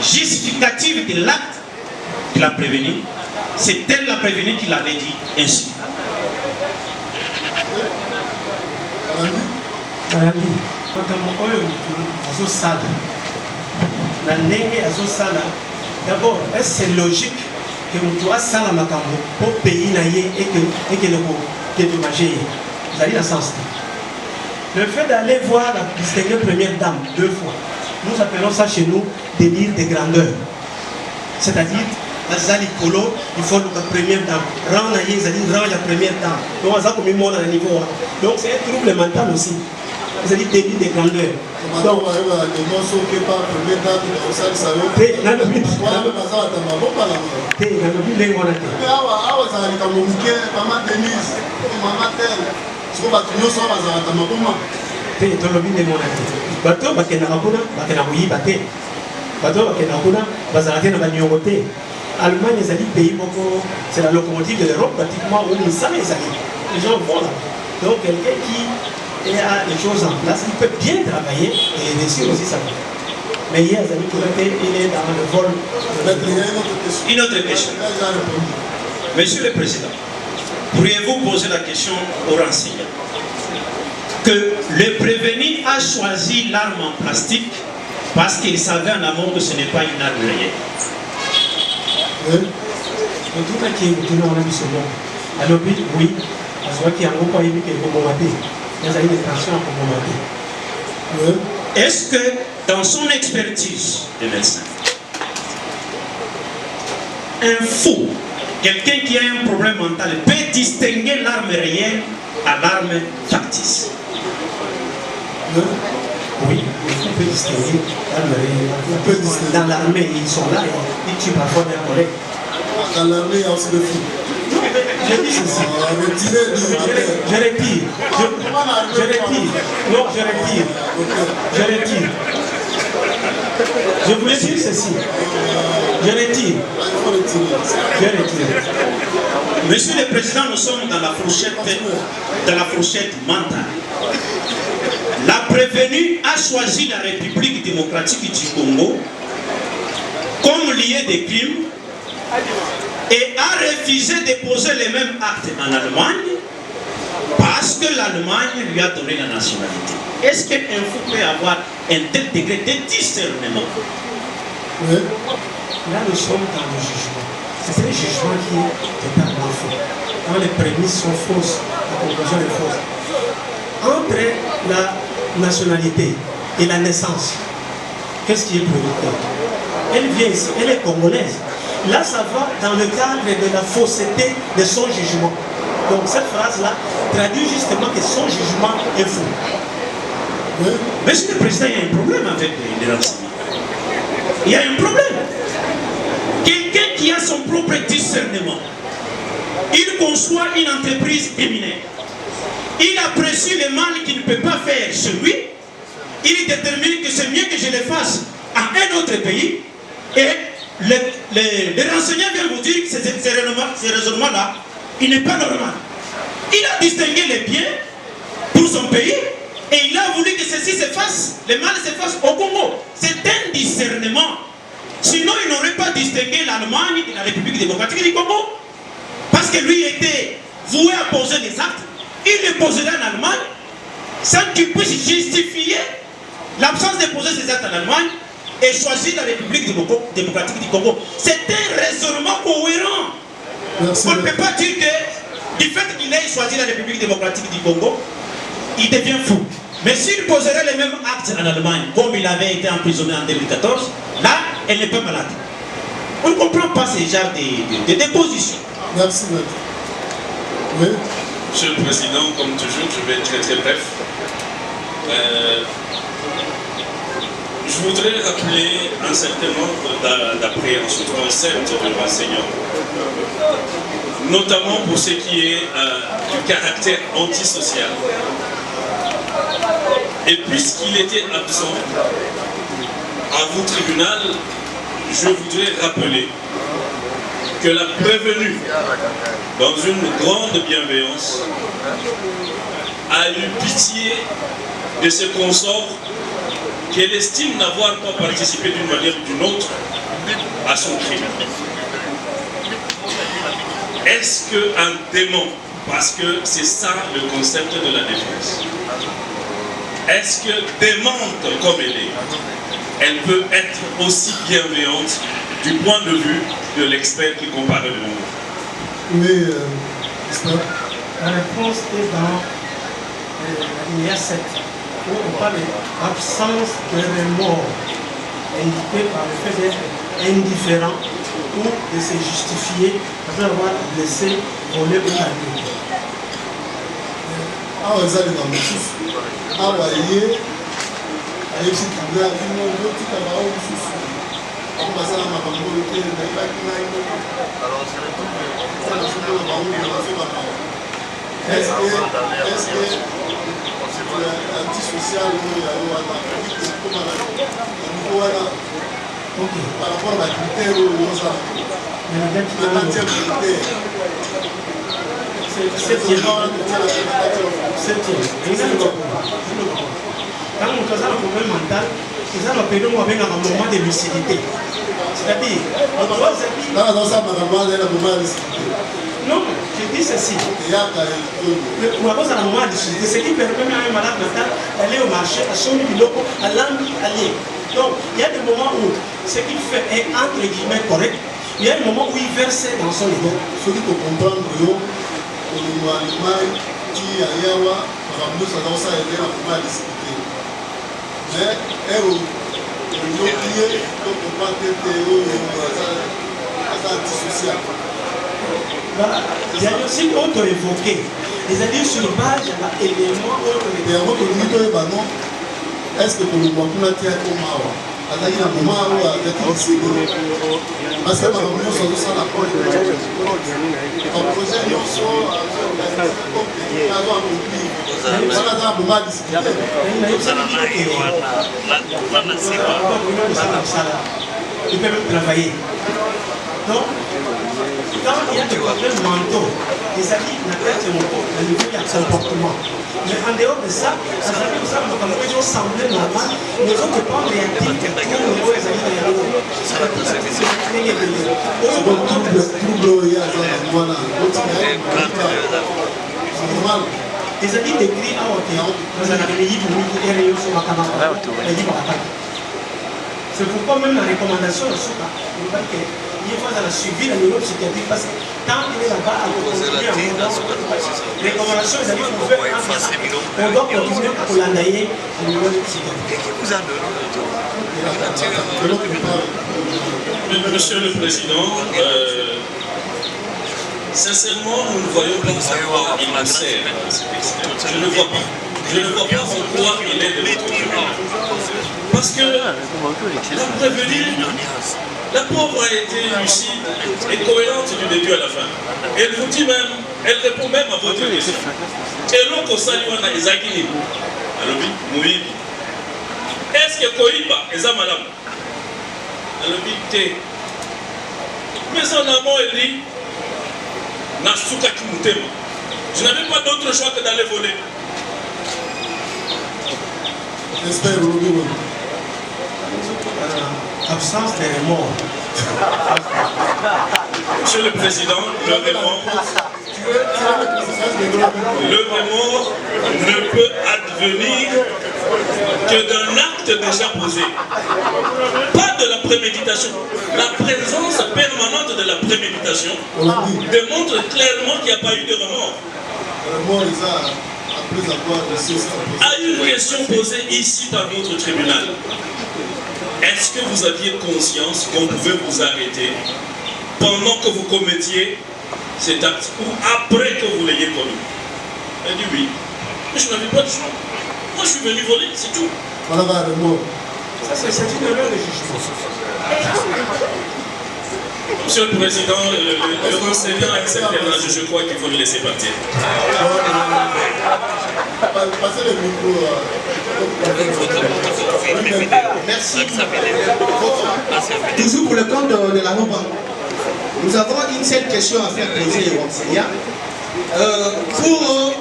justificative de l'acte qu'il a prévenu, c'est elle la prévenue qui l'avait dit ainsi. D'abord, est-ce que c'est logique que nous doit ça la makambo pour pays naïe et que le mot qui est dommagé? Vous avez la sens. Le fait d'aller voir la distinguée première dame 2 fois, nous appelons ça chez nous délire de grandeur. C'est-à-dire, Azali Kolo, il faut la première dame. Rang naïe, rang la première dame. Donc, ça comme monde à niveau. Donc, c'est un trouble mental aussi. Vous avez délire de grandeur. Donc, Allemagne, c'est la locomotive de l'Europe, pratiquement où les gens vont là. Donc, quelqu'un qui a des choses en place, il peut bien travailler et réussir aussi sa vie. Mais hier, il est dans le vol. Une autre question. Monsieur le Président, pourriez-vous poser la question aux renseignants que le prévenu a choisi l'arme en plastique parce qu'il savait en amont que ce n'est pas une arme réelle? Oui. Est-ce que dans son expertise de médecin, un fou, quelqu'un qui a un problème mental, peut distinguer l'arme réelle à l'arme factice? Oui, il peut distinguer l'arme réelle. Dans l'armée, ils sont là et ils tuent parfois des collègues. Dans l'armée, il y a aussi des fous. Je dis ceci. Je retire. Non, je retire. Je retire. Je voulais dire ceci. Je retire. Je retire. Monsieur le Président, nous sommes dans la fourchette mentale. La prévenue a choisi la République démocratique du Congo comme lieu des crimes et a refusé de poser les mêmes actes en Allemagne parce que l'Allemagne lui a donné la nationalité. Est-ce qu'un fou peut avoir un tel degré de discernement? Oui. Là, nous sommes dans le jugement. C'est un jugement qui est totalement faux. Quand les prémices sont fausses, la conclusion est fausse. Entre la nationalité et la naissance, qu'est-ce qui est prioritaire? Elle vient ici, elle est congolaise. Là, ça va dans le cadre de la fausseté de son jugement. Donc cette phrase-là traduit justement que son jugement est faux. Oui. Monsieur le Président, il y a un problème avec les renseignements. Il y a un problème. Quelqu'un qui a son propre discernement, il conçoit une entreprise éminente. Il apprécie le mal qu'il ne peut pas faire chez lui. Il détermine que c'est mieux que je le fasse à un autre pays. Et les renseignants viennent vous dire que ce raisonnement-là, il n'est pas normal. Il a distingué les biens pour son pays et il a voulu que ceci se fasse, le mal se fasse au Congo. C'est un discernement. Sinon, il n'aurait pas distingué l'Allemagne de la République démocratique du Congo. Parce que lui était voué à poser des actes. Il les poserait en Allemagne sans qu'il puisse justifier l'absence de poser ces actes en Allemagne et choisir la République démocratique du Congo. C'est un raisonnement cohérent. Merci. On ne peut pas dire que du fait qu'il ait choisi la République démocratique du Congo, il devient fou. Mais s'il poserait les mêmes actes en Allemagne, comme il avait été emprisonné en 2014, là, elle n'est pas malade. On ne comprend pas ce genre de déposition. Merci, maître. Oui. Monsieur le Président, comme toujours, je vais être très très bref. Je voudrais rappeler un certain nombre d'appréhensions concepts de l'enseignant, notamment pour ce qui est du caractère antisocial. Et puisqu'il était absent à vous tribunal, je voudrais rappeler que la prévenue, dans une grande bienveillance, a eu pitié de ses consorts qu'elle estime n'avoir pas participé d'une manière ou d'une autre à son crime. Est-ce qu'un démon, parce que c'est ça le concept de la défense, est-ce que démente comme elle peut être aussi bienveillante du point de vue de l'expert qui compare devant vous? Oui, La réponse est dans l'alinéa 7, où on parle d'absence de remords indiqué par le fait d'être indifférent ou de se justifier après avoir blessé, volé ou tué. awa eza likambo mosusu awa ye ayebisi tribunal bino botika bao mosusu ako basala makambo oyo te nayebaki ngai sana sokola bango bazobaka eske antisocial oyo yayo wana komaka niveau wana par rapport à la critère oyo ozala nanatième critère Quand on a un problème mental, c'est ça l'appelle un moment de lucidité. C'est-à-dire, non, je dis ceci. Pour avoir un moment de lucidité, ce qui permet à un malade mental d'aller au marché, à son biloko, à aller. Donc, il y a des moments où ce qu'il fait est entre guillemets correct. Il y a des moments où il verse dans son ego. Ce qu'il faut comprendre, Allemagne qui a yawa makambo ça ça aider à pouvoir discuter mais ero yo lié donc on va être antisocial. Voilà, il y a aussi auto-évoqué, c'est-à-dire sur base de l'élément auto-évoqué. Est-ce que pour le moment on a tiré comme mawa azali na moment où avec parce que makambo nyonso azosala projet nyonso wana aza na moment ya discute il peut même travailler. Donc, quand il y a des problèmes mentaux, les amis n'atteignent pas le niveau de comportement. Mais en dehors de ça, ça veut dire que les gens semblaient normal, mais ils ont des pas réactifs qui trouvent le niveau des amis de l'eau. C'est tout ça qui se fait. Les amis décrits à Oteo, dans un pays pour nous qui est réuni sur ma camarade. C'est pourquoi même la recommandation de Souka, il faut qu'il a suivi la neuropsychiatrie parce que quand il est là-bas, les recommandations, ils avaient pour faire on doit continuer à l'endailler la neuropsychiatrie. Monsieur le Président, sincèrement, nous ne voyons pas à quoi il sert cet expert. Je ne vois pas. Je ne vois pas en quoi il est de notre tribunal. Parce que la prévenue, la pauvre a été lucide et cohérente du début à la fin. Elle vous dit même, elle répond même à votre question. Et l'on consacre les Akini. Alors, oui, est-ce que Koïba est un madame? Alors, mais son amant, elle dit, je n'avais pas d'autre choix que d'aller voler. Absence de remords. Monsieur le Président, le remords ne peut advenir que d'un acte déjà posé. Pas de la préméditation. La présence permanente de la préméditation démontre clairement qu'il n'y a pas eu de remords. À une question posée ici par votre tribunal, est-ce que vous aviez conscience qu'on pouvait vous arrêter pendant que vous commettiez cet acte ou après que vous l'ayez commis? Elle dit oui. Mais je n'avais pas de choix. Moi je suis venu voler, c'est tout. Ça c'est une erreur de jugement. Monsieur le Président, le conseiller a un certain âge, je crois qu'il faut le laisser partir. Passez le micro. Merci. Toujours pour le compte de la Roba. Nous avons une seule question à faire poser au conseiller. Pour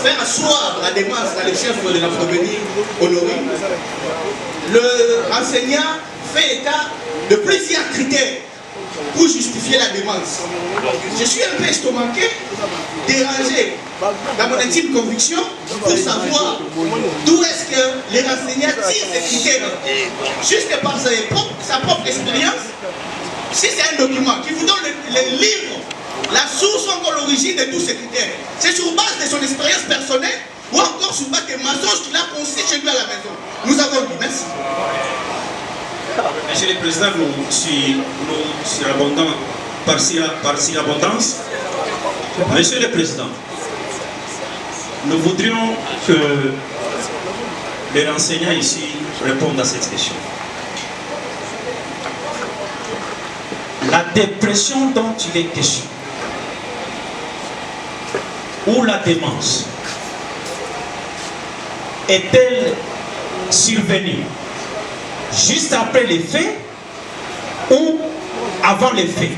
faire asseoir la démarche dans le chef de la prévenue Honorine, le enseignant fait état de plusieurs critères pour justifier la demande. Je suis un peu estomaqué, dérangé dans mon intime conviction pour savoir d'où est-ce que les enseignants tirent ces critères. Juste par sa propre expérience, si c'est un document qui vous donne les livres, la source ou encore l'origine de tous ces critères, c'est sur base de son expérience personnelle ou encore sur base des mensonges qu'il a conçus chez lui à la maison. Nous avons dit, merci. Monsieur le Président, nous surabondons par surabondance. Monsieur le Président, nous voudrions que les enseignants ici répondent à cette question. La dépression dont il est question, ou la démence, est-elle survenue juste après les faits ou avant les faits?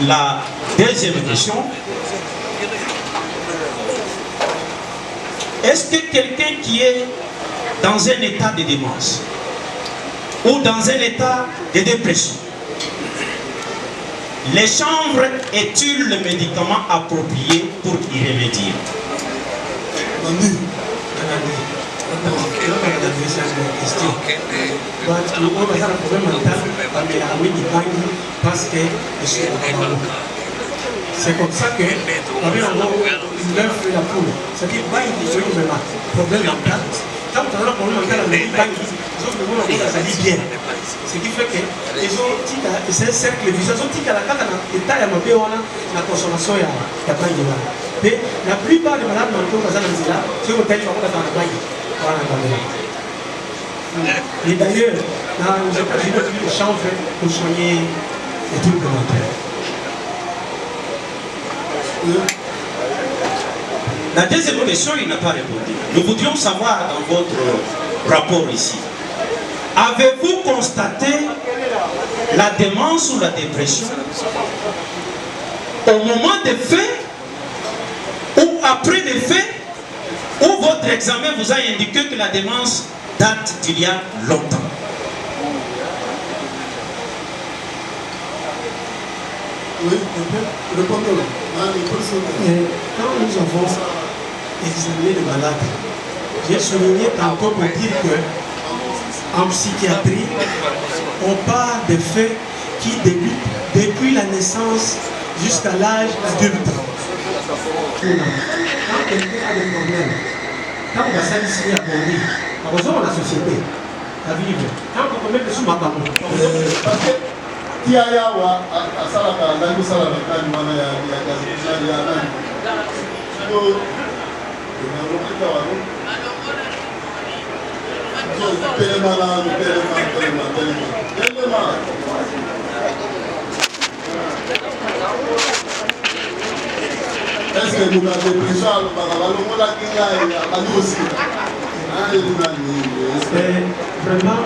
La deuxième question, est-ce que quelqu'un qui est dans un état de démence ou dans un état de dépression, les chanvres est-il le médicament approprié pour y remédier? C'est comme ça que l'œuf et la poule. C'est-à-dire qu'il y a un problème mental. Quand on a un problème mental, on dit ça dit bien. Ce qui fait que c'est un cercle vicieux. Ils ont la consommation de la banque. Mais la plupart des malades mentaux, c'est au tel moment dans la banque. Et d'ailleurs, dans les États-Unis, les chanvres pour soigner les troubles mentaux. La deuxième question, il n'a pas répondu. Nous voudrions savoir dans votre rapport ici, avez-vous constaté la démence ou la dépression au moment des faits ou après les faits, ou votre examen vous a indiqué que la démence date d'il y a longtemps? Oui, répondons. Quand nous avons examiné les malades, j'ai souligné tantôt pour dire que en psychiatrie, on parle des faits qui débutent depuis la naissance jusqu'à l'âge adulte. Quand quelqu'un a des problèmes, quand on va s'aligner à mourir, à besoin de la société, à vivre, quand on met le sous-matamou. Tiayawa asalaka ndako salaka kani wana ya kazi ya nani so na lokita wano so telema est-ce que nous avons déjà le balongola kinga ya bali aussi vraiment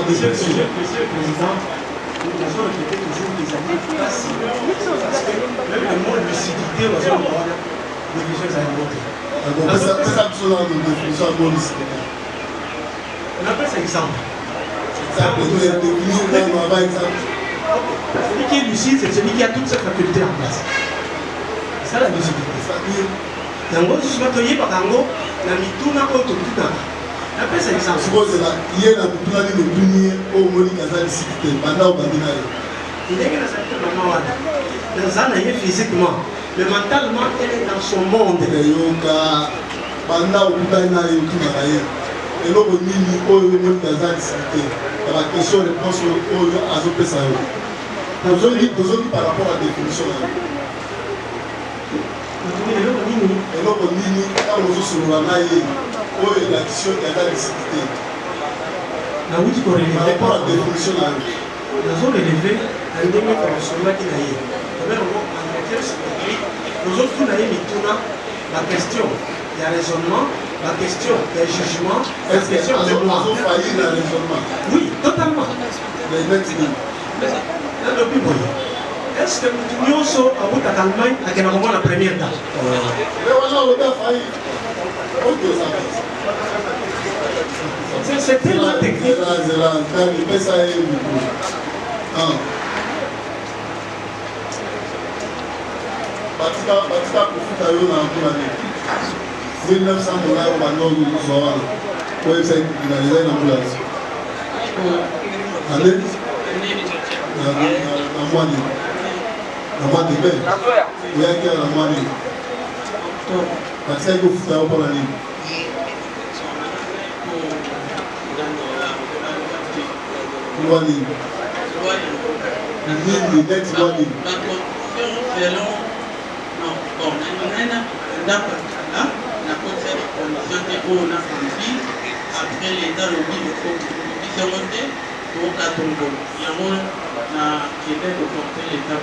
monsieur le président, nous avons répété toujours des années faciles. Parce que même le mot lucidité, on a des visions à monter. On appelle ça exemple. Celui qui est lucide, c'est celui qui a toutes ses facultés en place. C'est ça la lucidité. Yango, je suis battu par Yango, la mituna auto tout. On appelle ça exemple. Physiquement, mais mentalement, elle est dans son monde. Par rapport à la définition. L'addition qui a la lucidité. Par rapport à la définition. Nous avons élevé un demi comme celui qui n'a eu. Nous autres, nous avons la question du raisonnement, la question du jugement, la question de moi. Nous avons failli dans le raisonnement. Oui, totalement. Les mecs, est-ce que nous sommes à bout d'Allemagne à quel moment la première date? Mais voilà, le gars failli. Ok, ça va. C'est tellement technique. Batika kufuta yo na mpona ne 1900 dollars ba no lu so wala website na design ambulance ale na mwani be ya kia na mwani batika kufuta yo mpona ne mwani ni next mwani non, bon, après l'État, le but de secondaire, pour la tombe. Il y a un qui était de porter l'État.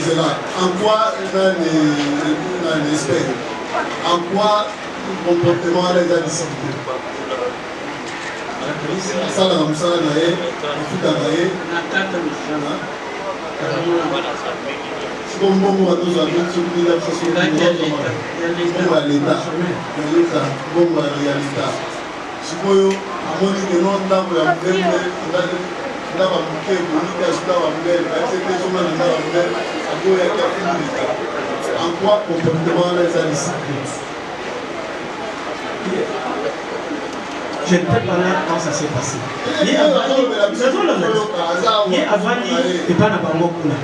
C'est là. En quoi un espère? En quoi le comportement les a discipliné? Ça là comme ça là naé tout à naé bon bon on nous a mis sur la façon de bon à l'état bon à l'état si moi à mon niveau non là pour la même là va bouquer pour lui là va bouquer c'était sur la là va bouquer à quoi il y a quelqu'un en quoi comportement les a discipliné. Je n'étais pas là quand ça s'est passé. Il y a Avani et pas na bango kuna.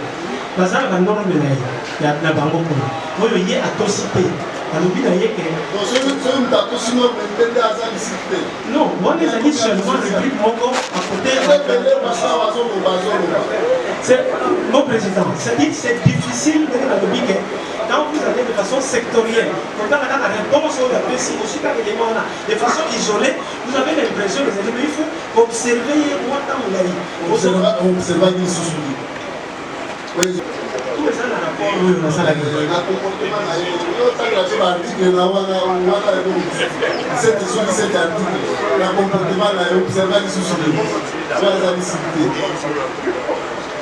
Bazala ba norme na ya na bango kuna. Oyo ye atosité. Alobi na ye ke. Non, moi les amis seulement le but moko à côté. C'est mon président. C'est difficile de alobi ke. Quand vous allez de façon sectorielle, quand on a la réponse au de façon isolée, vous avez l'impression que il faut observer moi dans la vie. Observer qui se souvient. Oui. Tout ça dans la rapport, oui, on a ça la gueule.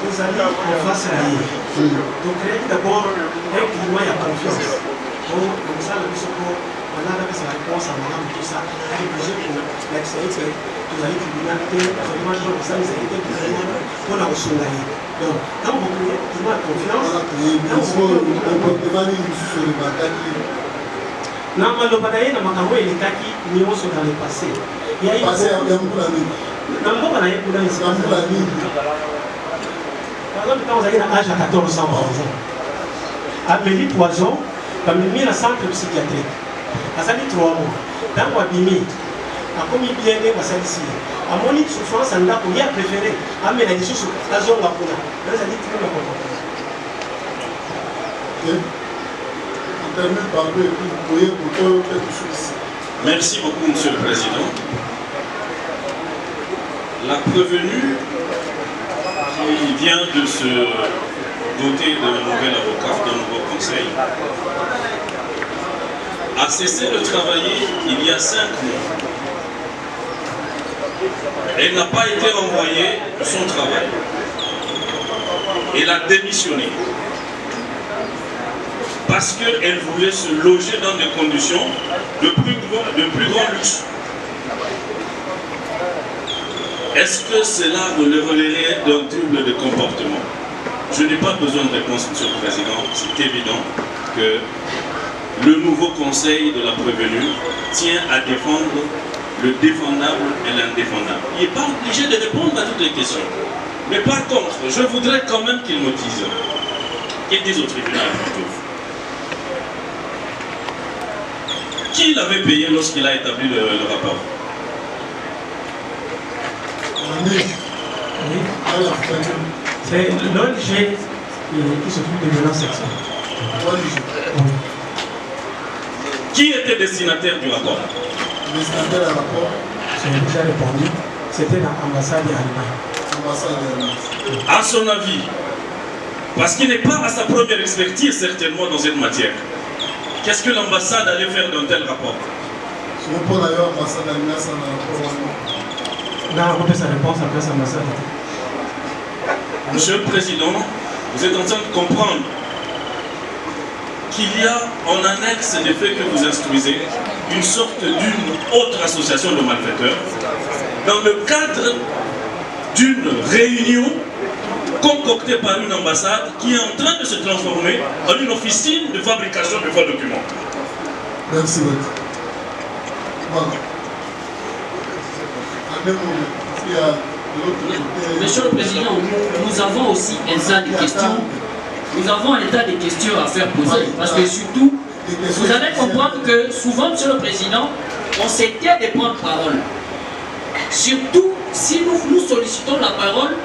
Vous allez en face à lui. Donc, d'abord, un climat de confiance. Donc, comme ça, le secours, on a sa réponse à madame, tout ça. Il est obligé pour l'excès, vous allez tribunal, vraiment, ça, vous allez être pour la ressourcer. Donc, quand vous avez un climat de confiance, non, mais le bataille, dans ma il est acquis, nous sommes dans le passé. Il y a eu par exemple, quand vous avez un âge à 14 ans, par exemple, Amélie Poison, comme il mis dans le centre psychiatrique, à ça dit 3 mois, dans Wabimi, à comme il vient de passer ici, à mon lit de souffrance, on a préféré amener des choses à la zone Wapuna. Là, ça dit tout le monde. Merci beaucoup, Monsieur le Président. La prévenue qui vient de se doter d'un nouvel avocat, d'un nouveau conseil, a cessé de travailler il y a 5 mois. Elle n'a pas été renvoyée de son travail. Elle a démissionné. Parce qu'elle voulait se loger dans des conditions de plus grand luxe. Est-ce que cela relèverait d'un trouble de comportement? Je n'ai pas besoin de réponse, Monsieur le Président. C'est évident que le nouveau conseil de la prévenue tient à défendre le défendable et l'indéfendable. Il n'est pas obligé de répondre à toutes les questions. Mais par contre, je voudrais quand même qu'il me dise, qu'il dise au tribunal plutôt, qui l'avait payé lorsqu'il a établi le rapport? C'est l'ONG qui s'occupe des violences sexuelles. Qui était destinataire du rapport? Le destinataire du rapport, j'ai déjà répondu, c'était l'ambassade d'Allemagne. À son avis, parce qu'il n'est pas à sa première expertise certainement dans cette matière, qu'est-ce que l'ambassade allait faire d'un tel rapport? Non, on peut sa réponse après l'ambassade. Monsieur le Président, vous êtes en train de comprendre qu'il y a en annexe des faits que vous instruisez une sorte d'une autre association de malfaiteurs dans le cadre d'une réunion concoctée par une ambassade qui est en train de se transformer en une officine de fabrication de faux documents. Merci beaucoup. Voilà. Monsieur le Président, nous avons aussi un tas de questions. Nous avons un tas de questions à faire poser. Parce que surtout, vous allez comprendre que souvent, Monsieur le Président, on s'était de prendre parole. Surtout si nous sollicitons la parole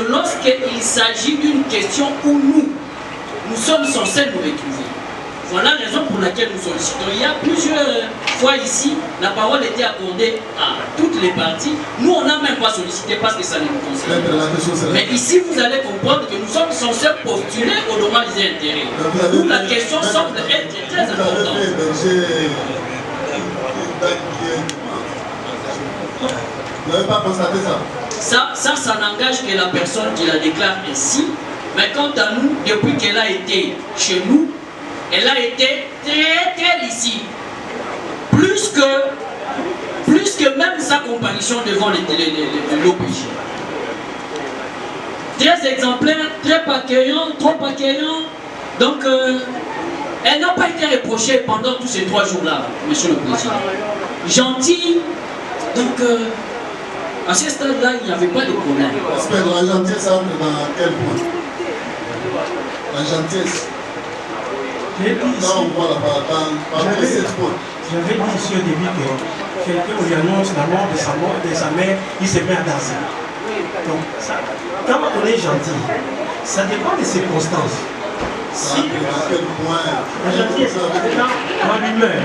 lorsqu'il s'agit d'une question où nous sommes censés nous retrouver. Voilà la raison pour laquelle nous sollicitons. Il y a plusieurs fois ici, la parole était accordée à toutes les parties. Nous, on n'a même pas sollicité parce que ça ne nous concerne pas. Mais ici, vous allez comprendre que nous sommes censés postuler aux dommages et intérêts. Où la question semble être très importante. Vous n'avez pas constaté ça? Ça n'engage que la personne qui la déclare ainsi. Mais quant à nous, depuis qu'elle a été chez nous, elle a été très lisible. Plus que même sa comparution devant l'OPJ. Très exemplaire, très accueillant, trop accueillant. Donc, elle n'a pas été reprochée pendant tous ces 3 jours-là, Monsieur le Président. Gentille. Donc, à ce stade-là, il n'y avait pas de problème. Parce que la gentillesse entre dans quel point? La gentillesse. J'avais dit ici au début que quelqu'un lui annonce la mort de sa mère, il se met à danser. Donc, ça, quand on est gentil, ça dépend des circonstances. Si la gentillesse, dans l'humeur.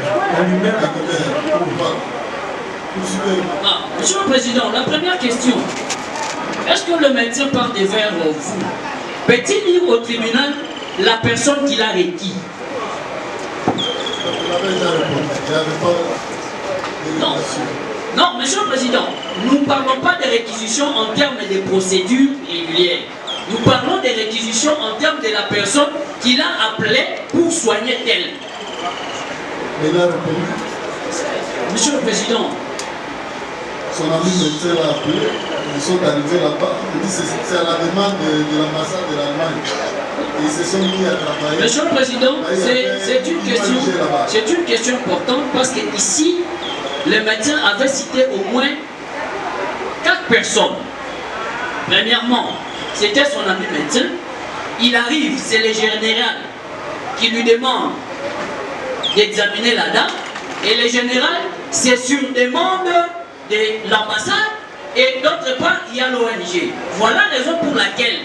Monsieur le Président, la première question. Est-ce que le médecin part devers vous? Peut-il lire au tribunal la personne qui l'a requis? Non, Monsieur le Président, nous ne parlons pas de réquisition en termes de procédures régulières. Nous parlons de réquisition en termes de la personne qui l'a appelé pour soigner tel. Monsieur le Président, son ami médecin l'a appelé, ils sont arrivés là-bas, il dit c'est à la demande de l'ambassade de l'Allemagne. Ils se sont mis à travailler. Monsieur le Président, c'est une question importante parce que ici, le médecin avait cité au moins 4 personnes. Premièrement, c'était son ami médecin. Il arrive, c'est le général qui lui demande d'examiner la dame. Et le général, c'est sur demande de l'ambassade. Et d'autre part, il y a l'ONG. Voilà la raison pour laquelle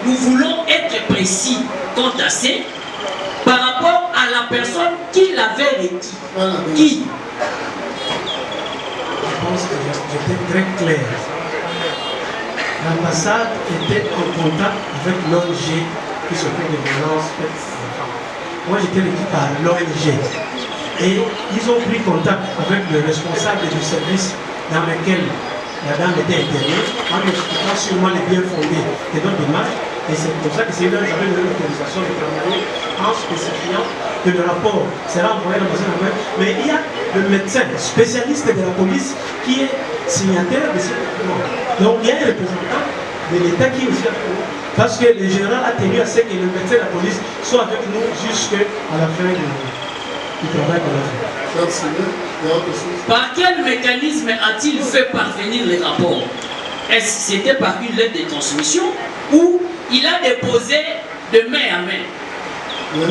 nous voulons être précis quant à ça par rapport à la personne qui l'avait requis. Qui? Je pense que j'étais très clair. L'ambassade était en contact avec l'ONG qui s'occupe des violences faites aux femmes. Moi, j'étais requis par l'ONG. Et ils ont pris contact avec le responsable du service dans lequel la dame était internée, en expliquant sûrement les biens fondés de notre démarche. Et c'est pour ça que c'est là que j'avais donné l'autorisation de travailler en spécifiant que le rapport sera envoyé dans l'ambassade d'Allemagne. Mais il y a le médecin spécialiste de la police qui est signataire de ce document. Donc il y a un représentant de l'État qui est aussi avec nous. Parce que le général a tenu à ce que le médecin de la police soit avec nous jusqu'à la fin du travail de la vie. Par quel mécanisme a-t-il fait parvenir les rapports? Est-ce que c'était par une lettre de transmission ou il a déposé de main à main? Le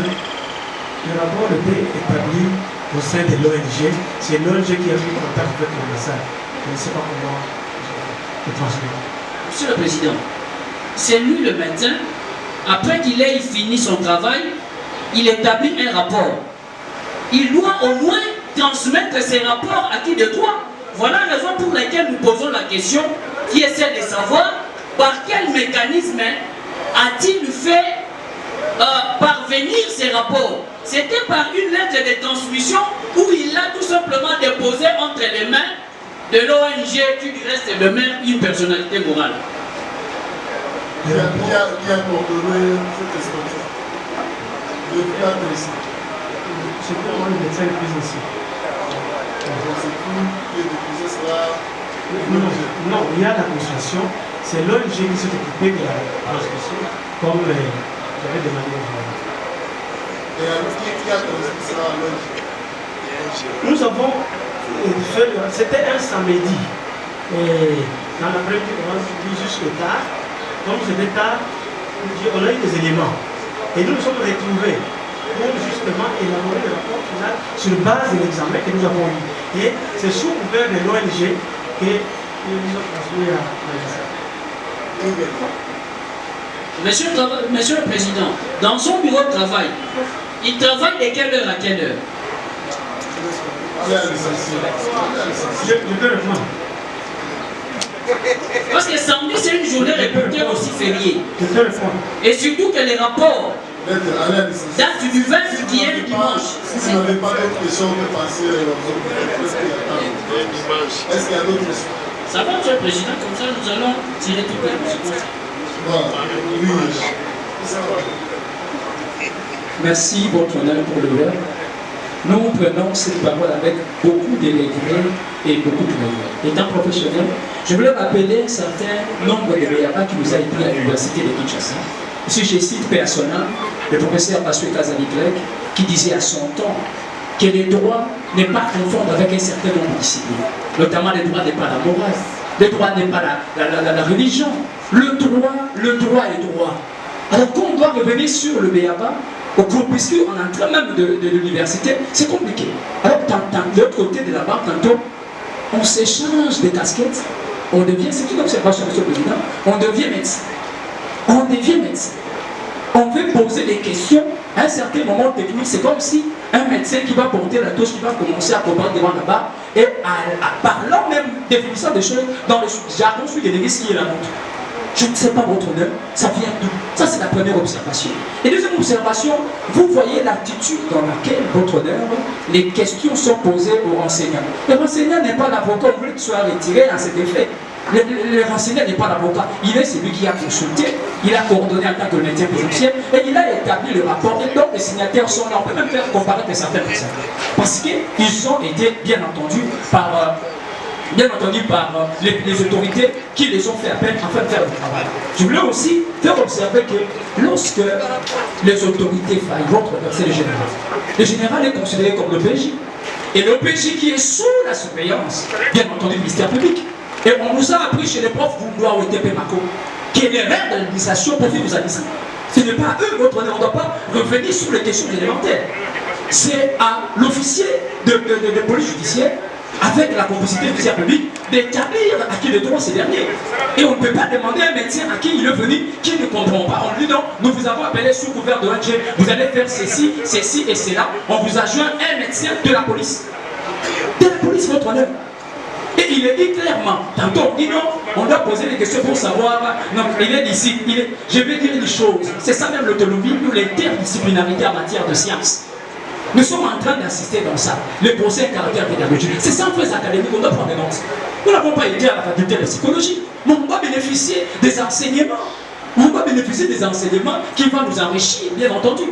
rapport était établi au sein de l'ONG. C'est l'ONG qui a pris contact avec l'ambassade. Je ne sais pas comment le transmettre. Monsieur le Président, c'est lui le médecin. Après qu'il ait fini son travail, il établit un rapport. Il doit au moins transmettre ces rapports à qui de droit. Voilà la raison pour laquelle nous posons la question qui est celle de savoir par quel mécanisme a-t-il fait parvenir ces rapports. C'était par une lettre de transmission où il l'a tout simplement déposé entre les mains de l'ONG qui du reste demeure une personnalité morale. Qui a coordonné cette exploitation? c'était moi le médecin le plus ici. Non, il y a la consultation, c'est l'ONG qui s'est occupée de la transmission, comme j'avais demandé au gouvernement. Et qui a transmis ça à l'ONG? Nous avons fait, c'était un samedi, et dans l'après-midi, on a suivi jusque tard. Comme c'était tard, on a eu des éléments. Et nous nous sommes retrouvés pour justement élaborer le rapport final sur base de l'examen que nous avons eu. Et c'est sous couvert de l'ONG que nous sommes transmis à l'ANSA. Monsieur le Président, dans son bureau de travail, il travaille de quelle heure à quelle heure? Je peux répondre. Parce que samedi, c'est une journée réputée aussi fériée. Je peux répondre. Et surtout que les rapports datent du 20 juillet le dimanche. Si vous n'avez pas d'autres questions, on peut passer Est-ce qu'il y a d'autres questions? Ça va, Monsieur le Président, comme ça nous allons tirer tout le monde. Voilà. Oui. Merci, votre honneur, pour le verbe. Nous prenons cette parole avec beaucoup de regret et beaucoup de regret. Étant professionnel, je voulais rappeler un certain nombre de béabas qui nous a été à l'université de Kinshasa. Ici, je cite personnellement le professeur Pascal Kazali-Clerc qui disait à son temps que le droit n'est pas conforme avec un certain nombre de disciplines. Notamment, le droit n'est pas la morale, le droit n'est pas la religion. Le droit est droit. Alors, quand on doit revenir sur le béaba, au cours, puisqu'on est en train même de l'université, c'est compliqué. Alors, de l'autre côté de la barre, tantôt, on s'échange des casquettes, on devient, c'est une observation, Monsieur le Président, on devient médecin. On devient médecin. On veut poser des questions. À un certain moment technique, c'est comme si un médecin qui va porter la touche, qui va commencer à comprendre devant la barre, et en parlant même, définissant des choses dans le jargon, celui qui est déguisé, qui est la nôtre. Je ne sais pas votre honneur, ça vient d'où? Ça, c'est la première observation. Et deuxième observation, vous voyez l'attitude dans laquelle, votre honneur, les questions sont posées aux enseignants. Le enseignant n'est pas l'avocat, on veut qu'il soit retiré à cet effet. Le enseignant n'est pas l'avocat, il est celui qui a consulté, il a coordonné en tant que médecin présidentiel et il a établi le rapport. Et donc les signataires sont là, on peut même faire comparaître certaines personnes. Parce qu'ils ont été, bien entendu, par les autorités qui les ont fait appel afin de faire le travail. Je voulais aussi faire observer que lorsque les autorités faillent, votre c'est le général est considéré comme le PJ. Et le PJ qui est sous la surveillance, bien entendu, du ministère public. Et on nous a appris chez les profs Vouloir ou TP Mako, qui est l'erreur de l'administration pour nous administrer. Ce n'est pas eux, votre honneur, on ne doit pas revenir sur les questions élémentaires. C'est à l'officier de police judiciaire, avec la complicité du ministère public, d'établir à qui le droit c'est dernier. Et on ne peut pas demander à un médecin à qui il est venu, qui ne comprend pas. On lui dit non, nous vous avons appelé sous couvert de ONG, vous allez faire ceci, ceci et cela. On vous a joint un médecin de la police. De la police, votre honneur. Et il est dit clairement, tantôt on dit non, on doit poser des questions pour savoir, non, il est d'ici, je vais dire une chose, c'est ça même l'autonomie ou l'interdisciplinarité en matière de sciences. Nous sommes en train d'assister dans ça, le procès caractère pédagogique. C'est sans frais académiques qu'on doit prendre des notes. Nous n'avons pas été à la faculté de psychologie, mais on doit bénéficier des enseignements. On doit bénéficier des enseignements qui vont nous enrichir, bien entendu.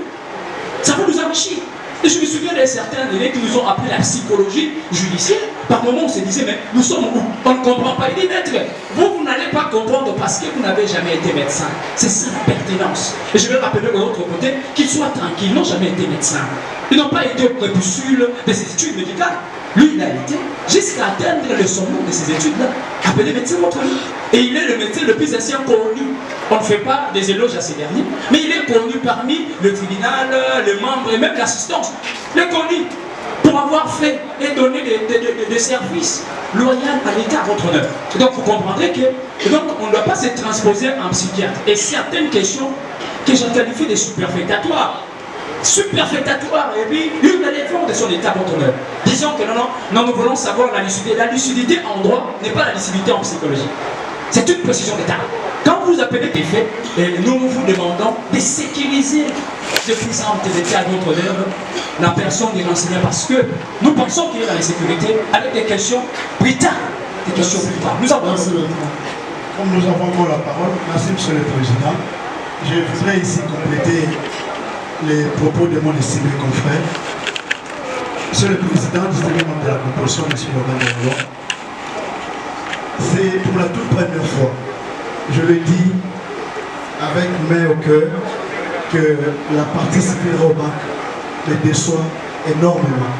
Ça va nous enrichir. Et je me souviens de certains élèves qui nous ont appris la psychologie judiciaire. Par moments, on se disait, mais nous sommes où? On ne comprend pas. Il dit, maître, vous n'allez pas comprendre parce que vous n'avez jamais été médecin. C'est ça la pertinence. Et je vais rappeler de l'autre côté qu'ils soient tranquilles, ils n'ont jamais été médecins. Ils n'ont pas été au prépucule de ces études médicales. Lui, il a été jusqu'à atteindre le sommet de ces études-là. Appelé médecin votre ami. Et il est le médecin le plus ancien connu. On ne fait pas des éloges à ces derniers, mais il est connu parmi le tribunal, les membres et même l'assistance. Il est connu pour avoir fait et donné des services loyaux à l'État, votre honneur. Donc vous comprendrez que donc, on ne doit pas se transposer en psychiatre. Et certaines questions que je qualifie de superfétatoires. Superfétatoire, et puis une éléphant de son état, votre honneur. Disons que non, nous voulons savoir la lucidité. La lucidité en droit n'est pas la lucidité en psychologie. C'est une précision d'État. Quand vous appelez des faits, nous vous demandons de sécuriser de plus en plus d'État à votre honneur la personne des enseignants parce que nous pensons qu'il est dans la sécurité avec des questions plus tard. Des questions plus tard. Nous avons... Comme nous avons encore la parole, merci Monsieur le Président. Je voudrais ici compléter les propos de mon estimé confrère. Monsieur le Président, distingué membre de la composition, Monsieur Laurent Delon, c'est pour la toute première fois, je le dis avec main au cœur, que la partie civile Romac me déçoit énormément.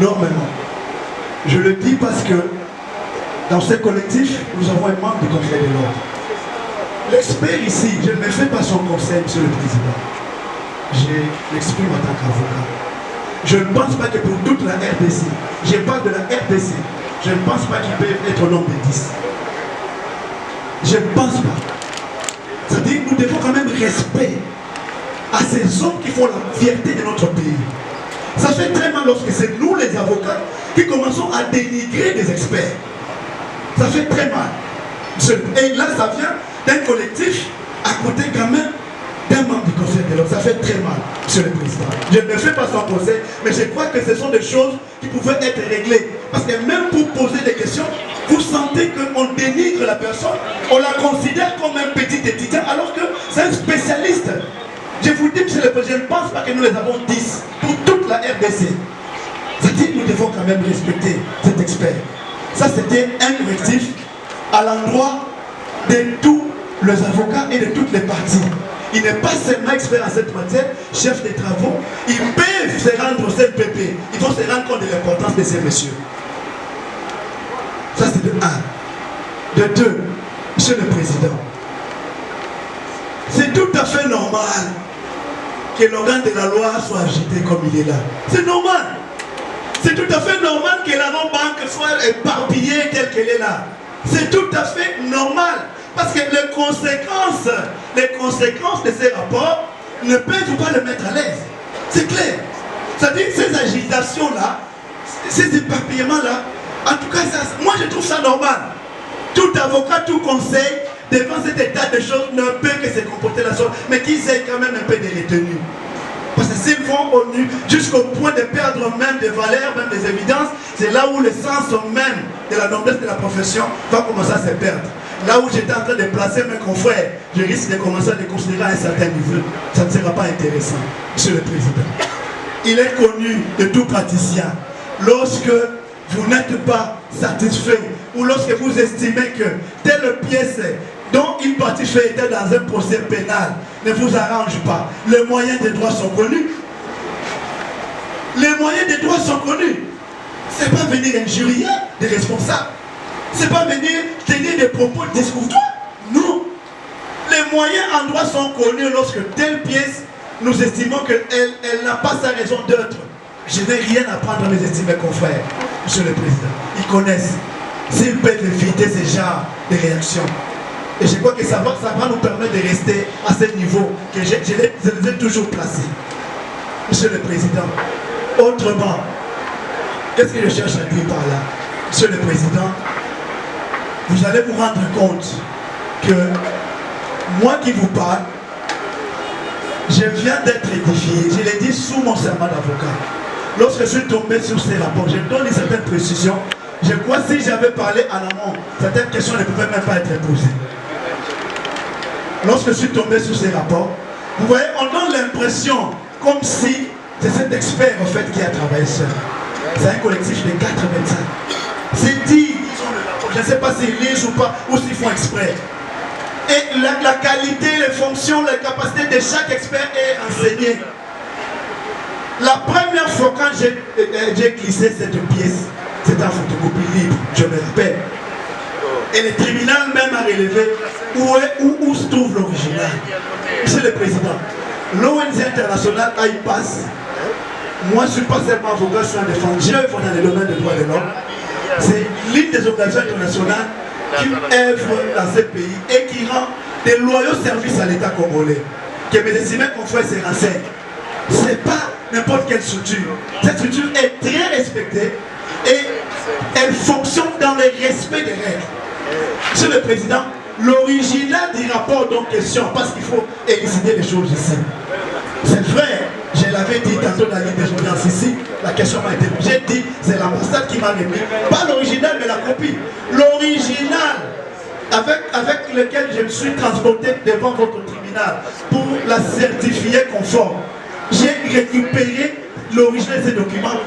Énormément. Je le dis parce que dans ce collectif, nous avons un membre du Conseil de l'ordre. L'expert ici, je ne me fais pas son conseil, Monsieur le Président. Je l'exprime en tant qu'avocat. Je ne pense pas que pour toute la RDC, je parle de la RDC, je ne pense pas qu'il peut être au nombre de 10. Je ne pense pas. C'est-à-dire que nous devons quand même respect à ces hommes qui font la fierté de notre pays. Ça fait très mal lorsque c'est nous les avocats qui commençons à dénigrer des experts. Ça fait très mal. Et là, ça vient d'un collectif à côté quand même d'un membre du Conseil de l'ordre. Ça fait très mal, Monsieur le Président. Je ne fais pas son conseil, mais je crois que ce sont des choses qui pouvaient être réglées. Parce que même pour poser des questions, vous sentez qu'on dénigre la personne, on la considère comme un petit étudiant, alors que c'est un spécialiste. Je vous dis, Monsieur le Président, je ne pense pas que nous les avons 10 pour toute la RDC. C'est-à-dire que nous devons quand même respecter cet expert. Ça, c'était un correctif à l'endroit de tous les avocats et de toutes les parties. Il n'est pas seulement expert en cette matière, chef des travaux. Ils peuvent se rendre au CNPP. Il faut se rendre compte de l'importance de ces messieurs. Ça, c'est de 1. De 2, Monsieur le Président, c'est tout à fait normal que l'organe de la loi soit agité comme il est là. C'est normal. C'est tout à fait normal que la non-banque soit éparpillée telle qu'elle est là. C'est tout à fait normal. Parce que les conséquences de ces rapports ne peuvent pas le mettre à l'aise. C'est clair. C'est-à-dire que ces agitations-là, ces éparpillements-là, en tout cas, moi je trouve ça normal. Tout avocat, tout conseil, devant cet état de choses, ne peut que se comporter la sorte, mais qu'ils aient quand même un peu de retenue. Parce que s'ils vont au nu jusqu'au point de perdre même des valeurs, même des évidences, c'est là où le sens même de la noblesse de la profession va commencer à se perdre. Là où j'étais en train de placer mes confrères, je risque de commencer à les considérer à un certain niveau. Ça ne sera pas intéressant, Monsieur le Président. Il est connu de tout praticien. Lorsque vous n'êtes pas satisfait ou lorsque vous estimez que telle pièce dont une partie fait était dans un procès pénal ne vous arrange pas, les moyens des droits sont connus. Les moyens des droits sont connus. Ce n'est pas venir injurier des responsables. Ce n'est pas venir tenir des propos discourtois. Non. Les moyens en droit sont connus lorsque telle pièce, nous estimons qu'elle n'a pas sa raison d'être. Je n'ai rien à prendre à mes estimés confrères, Monsieur le Président. Ils connaissent. S'ils peuvent éviter ce genre de réactions. Et je crois que ça va nous permettre de rester à ce niveau que je les ai toujours placés. Monsieur le Président, autrement, qu'est-ce que je cherche à dire par là? Monsieur le Président, vous allez vous rendre compte que moi qui vous parle, je viens d'être édifié, je l'ai dit sous mon serment d'avocat. Lorsque je suis tombé sur ces rapports, je donne une certaine précision. Je crois que si j'avais parlé à l'amont, certaines questions ne pouvaient même pas être posées. Lorsque je suis tombé sur ces rapports, vous voyez, on donne l'impression comme si c'est cet expert en fait qui a travaillé seul. C'est un collectif de 4 médecins. C'est dit, ils ont le rapport. Je ne sais pas s'ils lisent ou pas, ou s'ils font exprès. Et la qualité, les fonctions, les capacités de chaque expert est enseignée. La première fois quand j'ai glissé cette pièce, c'était en photocopie libre, je me rappelle. Et le tribunal même a relevé où se trouve l'original. Monsieur le Président, l'ONG internationale AIPAS, moi je ne suis pas seulement avocat, je suis un défenseur, j'ai œuvre dans le domaine des droits de l'homme. C'est l'une des organisations internationales qui œuvre dans ce pays et qui rend des loyaux services à l'État congolais. Que mes estimés confrères se renseignent. Ce n'est pas n'importe quelle structure. Cette structure est très respectée et elle fonctionne dans le respect des règles. Monsieur le Président, l'original du rapport en question, parce qu'il faut élucider les choses ici. C'est vrai, je l'avais dit tantôt dans la ligne des audiences ici, la question m'a été posée, j'ai dit, c'est l'ambassade qui m'a remis. Pas l'original, mais la copie. L'original, avec lequel je me suis transporté devant votre tribunal pour la certifier conforme. J'ai récupéré l'original de ces documents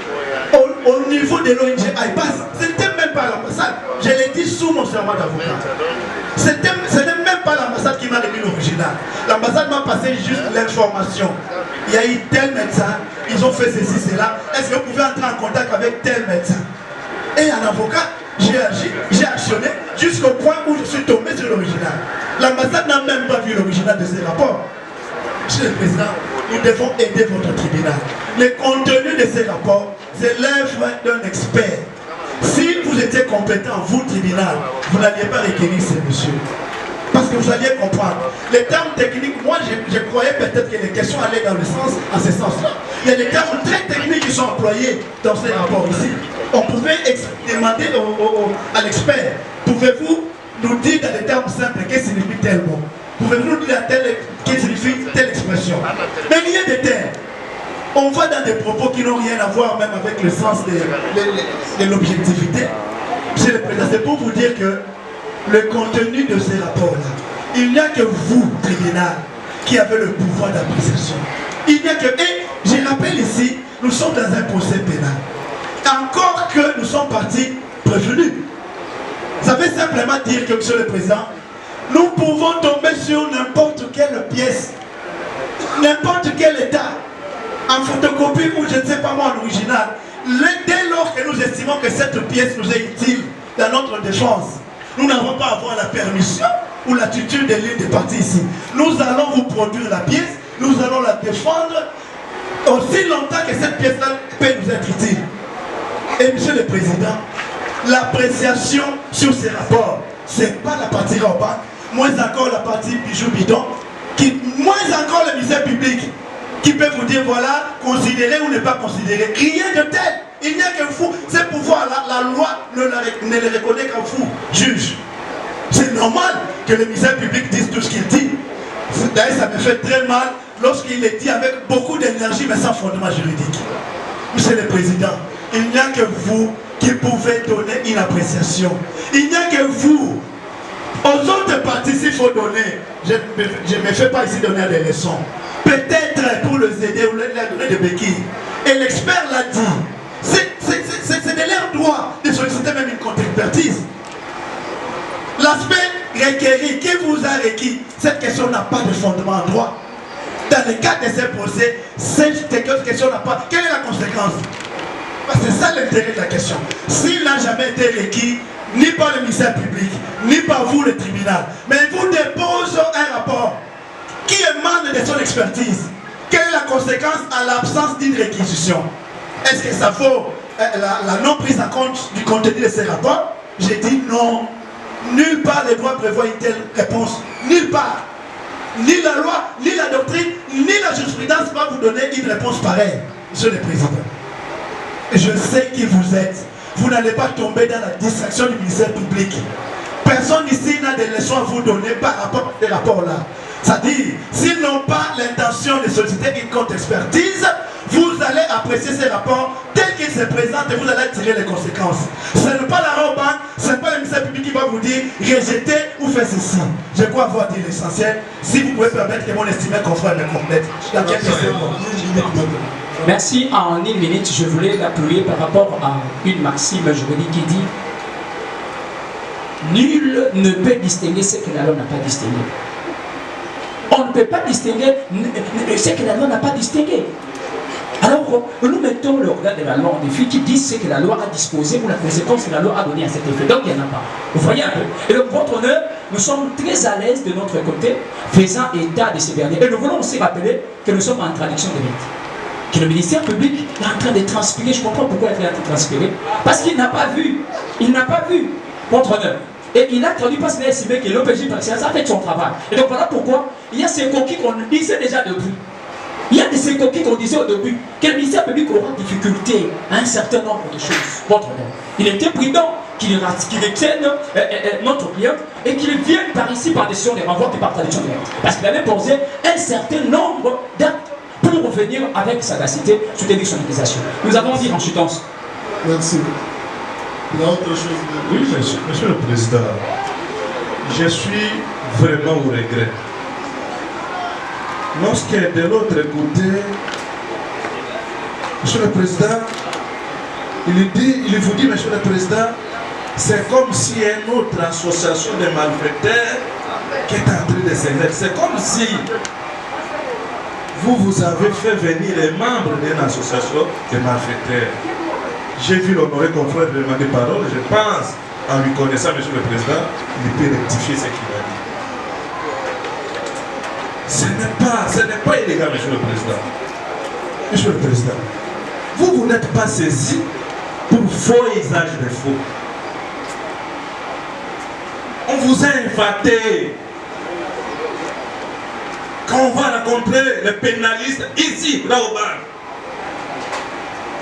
au niveau de l'ONG IPAS. Ce n'était même pas l'ambassade. Je l'ai dit sous mon serment d'avocat. Ce n'est même pas l'ambassade qui m'a remis l'original. L'ambassade m'a passé juste l'information. Il y a eu tel médecin, ils ont fait ceci, cela. Est-ce que vous pouvez entrer en contact avec tel médecin? Et un avocat, j'ai actionné jusqu'au point où je suis tombé sur l'original. L'ambassade n'a même pas vu l'original de ces rapports. Monsieur le Président, nous devons aider votre tribunal. Le contenu de ces rapports, c'est l'œuvre d'un expert. Si vous étiez compétent, vous, tribunal, vous n'alliez pas requérir ces messieurs. Parce que vous alliez comprendre. Les termes techniques, moi je croyais peut-être que les questions allaient dans ce sens-là. Il y a des termes très techniques qui sont employés dans ces rapports ici. On pouvait demander à l'expert, pouvez-vous nous dire dans des termes simples qu'est-ce que signifie tel mot? Pouvez-vous nous dire qu'est-ce que signifie telle expression? Mais rien de tel. On va dans des propos qui n'ont rien à voir même avec le sens de l'objectivité. Monsieur le Président, c'est pour vous dire que le contenu de ces rapports-là, il n'y a que vous, tribunal, qui avez le pouvoir d'appréciation. Il n'y a que... Et je rappelle ici, nous sommes dans un procès pénal. Encore que nous sommes partis prévenus. Ça veut simplement dire que, Monsieur le Président, nous pouvons tomber sur n'importe quelle pièce, n'importe quel état, en photocopie ou je ne sais pas moi en original. Dès lors que nous estimons que cette pièce nous est utile dans notre défense, nous n'avons pas à avoir la permission ou l'attitude de l'une des parties ici. Nous allons vous produire la pièce, nous allons la défendre aussi longtemps que cette pièce-là peut nous être utile. Et Monsieur le Président, l'appréciation sur ces rapports, ce n'est pas la partie rampante, moins encore la partie bijou bidon, moins encore le ministère public, qui peut vous dire voilà, considérer ou ne pas considérer. Rien de tel. Il n'y a que vous. Ces pouvoirs-là, la loi ne les reconnaît qu'à vous, juge. C'est normal que le ministère public dise tout ce qu'il dit. D'ailleurs, ça me fait très mal lorsqu'il est dit avec beaucoup d'énergie, mais sans fondement juridique. Monsieur le Président, il n'y a que vous qui pouvez donner une appréciation. Il n'y a que vous. Aux autres parties, s'il faut donner, je ne me fais pas ici donner des leçons. Peut-être pour les aider ou leur donner des béquilles. Et l'expert l'a dit. C'est de leur droit de solliciter même une contre-expertise. L'aspect requéri, qui vous a requis, cette question n'a pas de fondement en droit. Dans le cas de ces procès, cette question n'a pas. Quelle est la conséquence? Parce que c'est ça l'intérêt de la question. S'il n'a jamais été requis, ni par le ministère public, ni par vous le tribunal, mais il vous dépose un rapport qui émane de son expertise. Quelle est la conséquence à l'absence d'une réquisition? Est-ce que ça vaut la non prise en compte du contenu de ces rapports? J'ai dit non. Nulle part les droits prévoient une telle réponse. Nulle part. Ni la loi, ni la doctrine, ni la jurisprudence va vous donner une réponse pareille, Monsieur le Président. Je sais qui vous êtes. Vous n'allez pas tomber dans la distraction du ministère public. Personne ici n'a des leçons à vous donner par rapport à ces rapports-là. C'est-à-dire, s'ils n'ont pas l'intention de solliciter une contre-expertise, vous allez apprécier ces rapports tels qu'ils se présentent et vous allez tirer les conséquences. Ce n'est pas la robe, ce n'est pas le ministère public qui va vous dire rejetez ou faites ceci. Je crois avoir dit l'essentiel. Si vous pouvez permettre que mon estimé confrère me complète. Merci. En une minute, je voulais l'appuyer par rapport à une maxime juridique qui dit nul ne peut distinguer ce que la loi n'a pas distingué. On ne peut pas distinguer ce que la loi n'a pas distingué. Alors, nous mettons le regard de la loi en défi qui dit ce que la loi a disposé ou la conséquence que la loi a donné à cet effet. Donc, il n'y en a pas. Vous voyez un peu. Et donc, votre honneur, nous sommes très à l'aise de notre côté, faisant état de ces derniers. Et nous voulons aussi rappeler que nous sommes en traduction de l'acte. Que le ministère public est en train de transpirer. Je comprends pourquoi il est en train de transpirer. Parce qu'il n'a pas vu. Il n'a pas vu votre honneur. Et il a traduit parce qu'il a estimé que l'OPJ partielle a fait son travail. Et donc voilà pourquoi il y a ces coquilles qu'on disait déjà depuis. Il y a ces coquilles qu'on disait au début que le ministère public aura difficulté à un certain nombre de choses. Votre honneur. Il était prudent qu'il retienne notre client et qu'il vienne par ici par décision des renvois et par traduction de l'acte. Parce qu'il avait posé un certain nombre d'actes pour revenir avec sagacité soutenir son utilisation. Nous avons dit en chutance. Merci. Il y a autre chose. Oui, monsieur le Président, je suis vraiment au regret. Lorsque de l'autre côté, Monsieur le Président, il vous dit, Monsieur le Président, c'est comme si une autre association de malfaiteurs qui est en train de s'élever. C'est comme si vous avez fait venir les membres d'une association de malfaiteurs. J'ai vu l'honoré confrère demander parole. Je pense, en lui connaissant, Monsieur le Président, il peut rectifier ce qu'il a dit. Ce n'est pas illégal, Monsieur le Président. Monsieur le Président, vous n'êtes pas saisi pour faux usage de faux. On vous a inventé. Quand on va rencontrer les pénalistes ici, là au bar,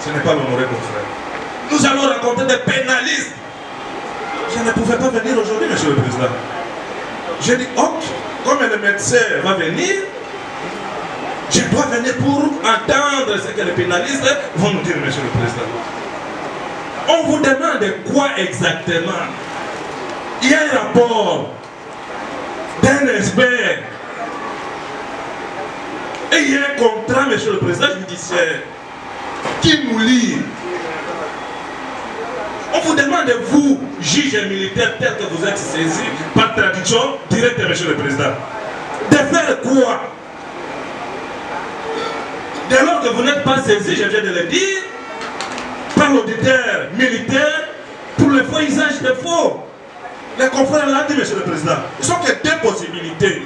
ce n'est pas l'honoré confrère. Nous allons rencontrer des pénalistes. Je ne pouvais pas venir aujourd'hui, Monsieur le Président. J'ai dit, ok, comme le médecin va venir, je dois venir pour entendre ce que les pénalistes vont nous dire, Monsieur le Président. On vous demande quoi exactement? Il y a un rapport d'un expert et il y a un contrat, Monsieur le Président judiciaire, qui nous lie. On vous demande, vous, juge militaire tel que vous êtes saisi par traduction directe, Monsieur le Président, de faire quoi? Dès lors que vous n'êtes pas saisi, je viens de le dire, par l'auditeur militaire pour le faux usage de faux. Les confrères l'ont dit, Monsieur le Président. Il ne sont que deux possibilités.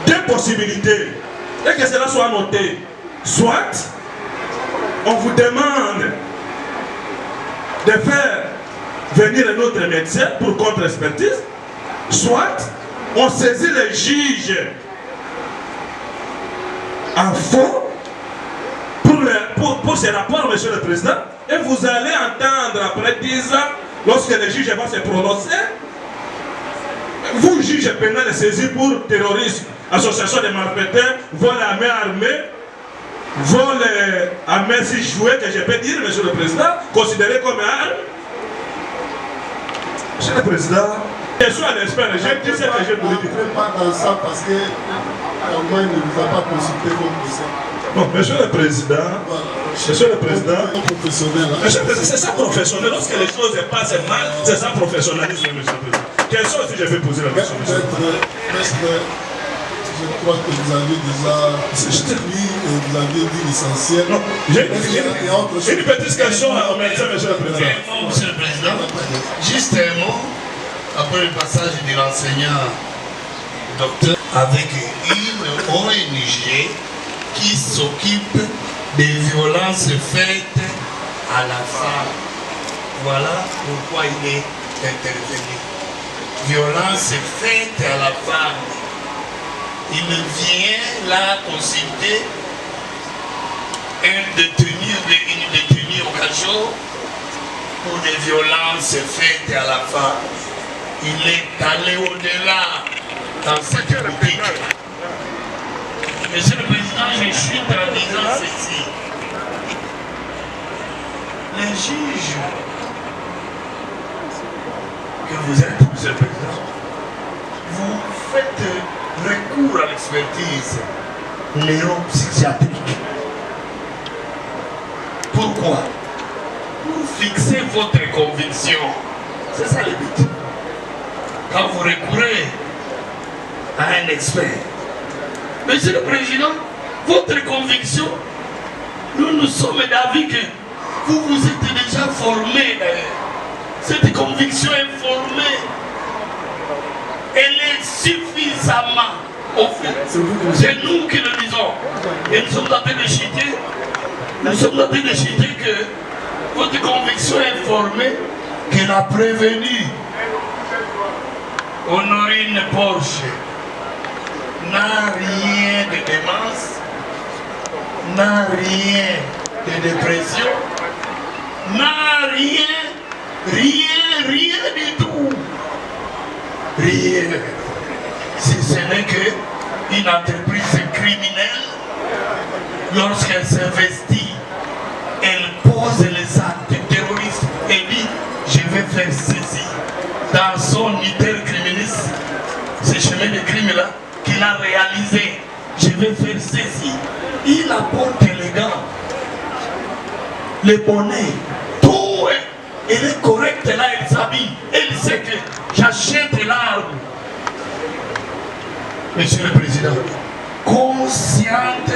Deux possibilités. Et que cela soit noté. Soit, on vous demande de faire venir un autre médecin pour contre-expertise. Soit, on saisit les juges en faux pour ces rapports, Monsieur le Président. Et vous allez entendre après 10 ans, lorsque les juges vont se prononcer, vous, juge pénal, saisi pour terrorisme, association de malfaiteurs, vol à main armée, vol à main si jouée, que je peux dire, Monsieur le Président, considéré comme arme. Monsieur le Président, je suis un expert, j'ai dit ce que j'ai voulu dire. Ne pas dans ça parce que moi, il ne vous a pas consulté comme ça. Non, Monsieur le Président, Monsieur le Président, c'est ça professionnel. Lorsque les choses passent mal, c'est ça professionnalisme, Monsieur le Président. Quelle chose si je vais poser la question, Monsieur le Président? Je crois que vous avez déjà dit et vous avez dit l'essentiel. Non, j'ai une petite question à médecin, Monsieur le Président. Monsieur le Président, juste un mot, après le passage de l'enseignant docteur avec une ONG qui s'occupe des violences faites à la femme. Voilà pourquoi il est intervenu. Violences faites à la femme. Il vient là consulter une détenue au cachot pour des violences faites à la femme. Il est allé au-delà dans cette politique. Monsieur le Président, je chute en disant ceci. Les juges que vous êtes, Monsieur le Président, vous faites recours à l'expertise neuropsychiatrique. Pourquoi? Pour fixer votre conviction. C'est ça le but. Quand vous recourez à un expert, Monsieur le Président, votre conviction, nous sommes d'avis que vous vous êtes déjà formé d'ailleurs. Cette conviction est formée. Elle est suffisamment au fait. C'est nous qui le disons. Et nous sommes en train de chuter. Nous sommes en train de chuter que votre conviction est formée, qu'elle a prévenu Honorine Porsche n'a rien de démence, n'a rien de dépression, n'a rien du tout. Rien. Si ce n'est qu'une entreprise criminelle, lorsqu'elle s'investit, elle pose les actes terroristes et dit je vais faire ceci. Dans son idée criministe, ce chemin de crime là, qu'il a réalisé, je vais faire ceci. Il apporte les gants. le bonnet, tout elle est correcte là, elle s'habille. Elle sait que j'achète l'arbre. Monsieur le Président, consciente,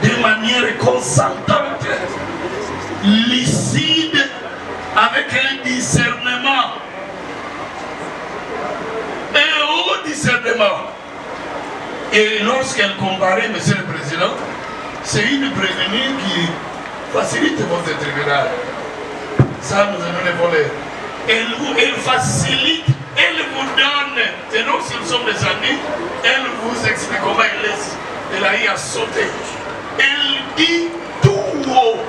de manière consentante, lucide, avec un discernement. Et au discernement. Et lorsqu'elle comparait, Monsieur le Président, c'est une prévenue qui facilite votre tribunal. Ça, nous allons les voler. Elle facilite, elle vous donne, et non si nous sommes des amis, elle vous explique comment elle a eu à sauter. Elle dit tout haut,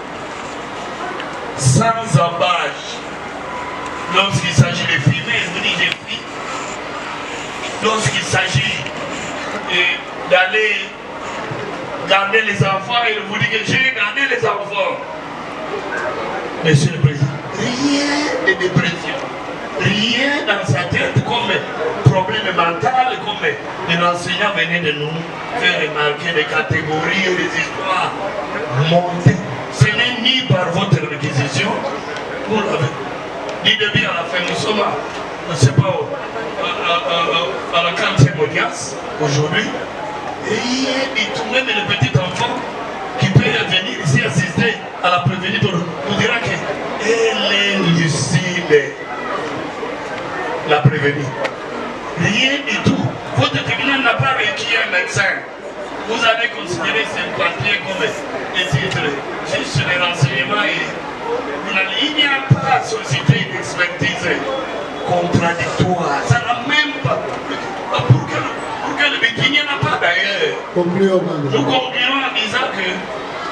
sans embâche. Lorsqu'il s'agit de filmer, elle vous dit j'ai filmé. Lorsqu'il s'agit d'aller garder les enfants, elle vous dit que j'ai gardé les enfants. Monsieur le Président, rien de dépression, rien dans sa tête comme problème mental, comme l'enseignant venait de nous faire remarquer des catégories et des histoires montées. Ce n'est ni par votre réquisition, vous l'avez dit de bien à la fin, nous sommes je ne sais pas, à la 40e audience aujourd'hui. Rien du tout, même le petit enfant qui peut venir ici assister à la prévenue, vous dira qu'elle est lucide, la prévenue. Rien du tout. Votre tribunal n'a pas requis un médecin. Vous allez considérer ce papier comme des titres, juste les renseignements. Il n'y a pas à solliciter une expertise contradictoire. Ça n'a même pas. Pour que le bikini n'a pas d'ailleurs. Nous concluons en disant que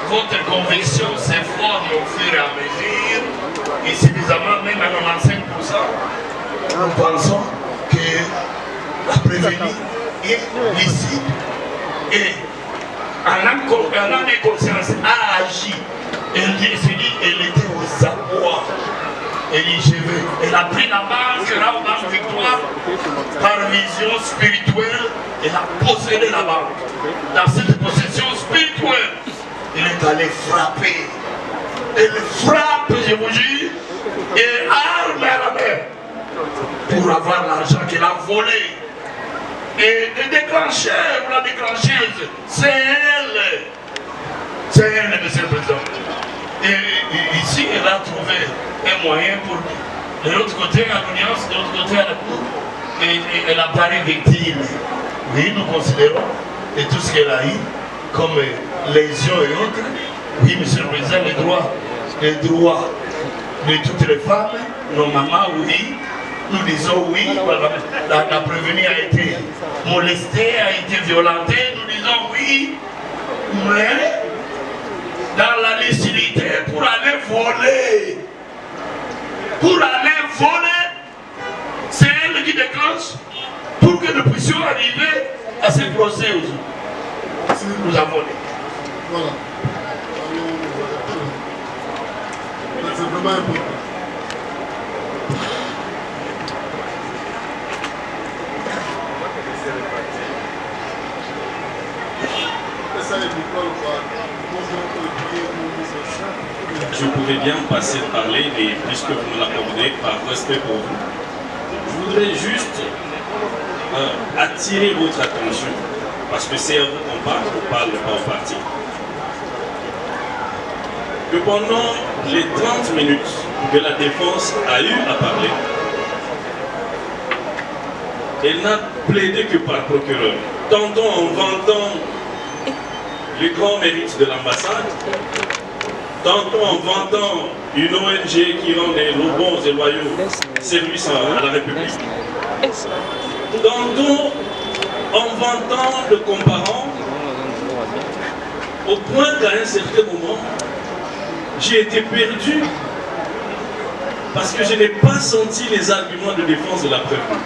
votre conviction s'efforce au fur et à mesure, et suffisamment, même à 95%, nous pensons que la prévenue est lucide et en âme et conscience a agi. Elle s'est dit, elle était aux abois. Elle dit, je vais. Elle a pris la banque, la banque Victoire, par vision spirituelle, elle a possédé la banque. Dans cette possession spirituelle, elle est allée frapper. Elle frappe, je vous jure, et arme à la main pour avoir l'argent qu'elle a volé. Et le déclencheur, la déclencheuse, c'est elle. C'est elle, Monsieur le Président. Et ici, elle a trouvé un moyen pour de l'autre côté à l'audience, de l'autre côté à la cour, et elle apparaît victime. Oui, nous considérons, et tout ce qu'elle a eu, comme lésions et autres, oui, Monsieur le Président, les droits de toutes les femmes, nos mamans, oui, nous disons oui, la prévenue a été molestée, a été violentée, nous disons oui, mais dans la lucidité pour aller voler. C'est elle qui déclenche pour que nous puissions arriver à ce procès aujourd'hui. Nous avons dit. Voilà. C'est vraiment important. Je pouvais bien passer de parler, mais puisque vous me l'accordez par respect pour vous, je voudrais juste attirer votre attention, parce que c'est à vous qu'on parle pas au parti, que pendant les 30 minutes que la défense a eu à parler, elle n'a plaidé que par procureur, tantôt en vantant les grands mérites de l'ambassade, tantôt en vantant une ONG qui rend des bons et loyaux services à la République, tantôt en vantant le comparant, au point qu'à un certain moment, j'ai été perdu parce que je n'ai pas senti les arguments de défense de la prévenue.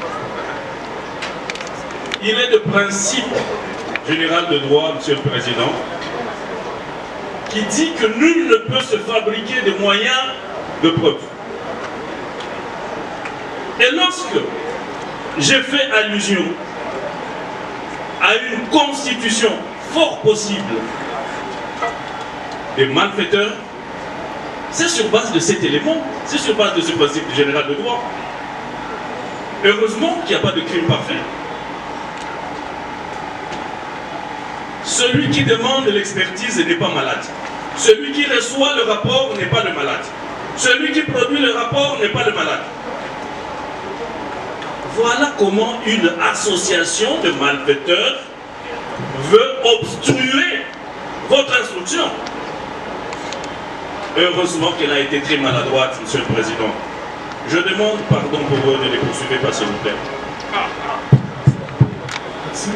Il est de principe général de droit, Monsieur le Président, qui dit que nul ne peut se fabriquer des moyens de preuve. Et lorsque j'ai fait allusion à une constitution fort possible des malfaiteurs, C'est sur base de cet élément, c'est sur base de ce principe général de droit. Heureusement qu'il n'y a pas de crime parfait. Celui qui demande l'expertise n'est pas malade. Celui qui reçoit le rapport n'est pas le malade. Celui qui produit le rapport n'est pas le malade. Voilà comment une association de malfaiteurs veut obstruer votre instruction. Heureusement qu'elle a été très maladroite, Monsieur le Président. Je demande pardon pour eux, ne les poursuivez pas, s'il vous plaît. Merci.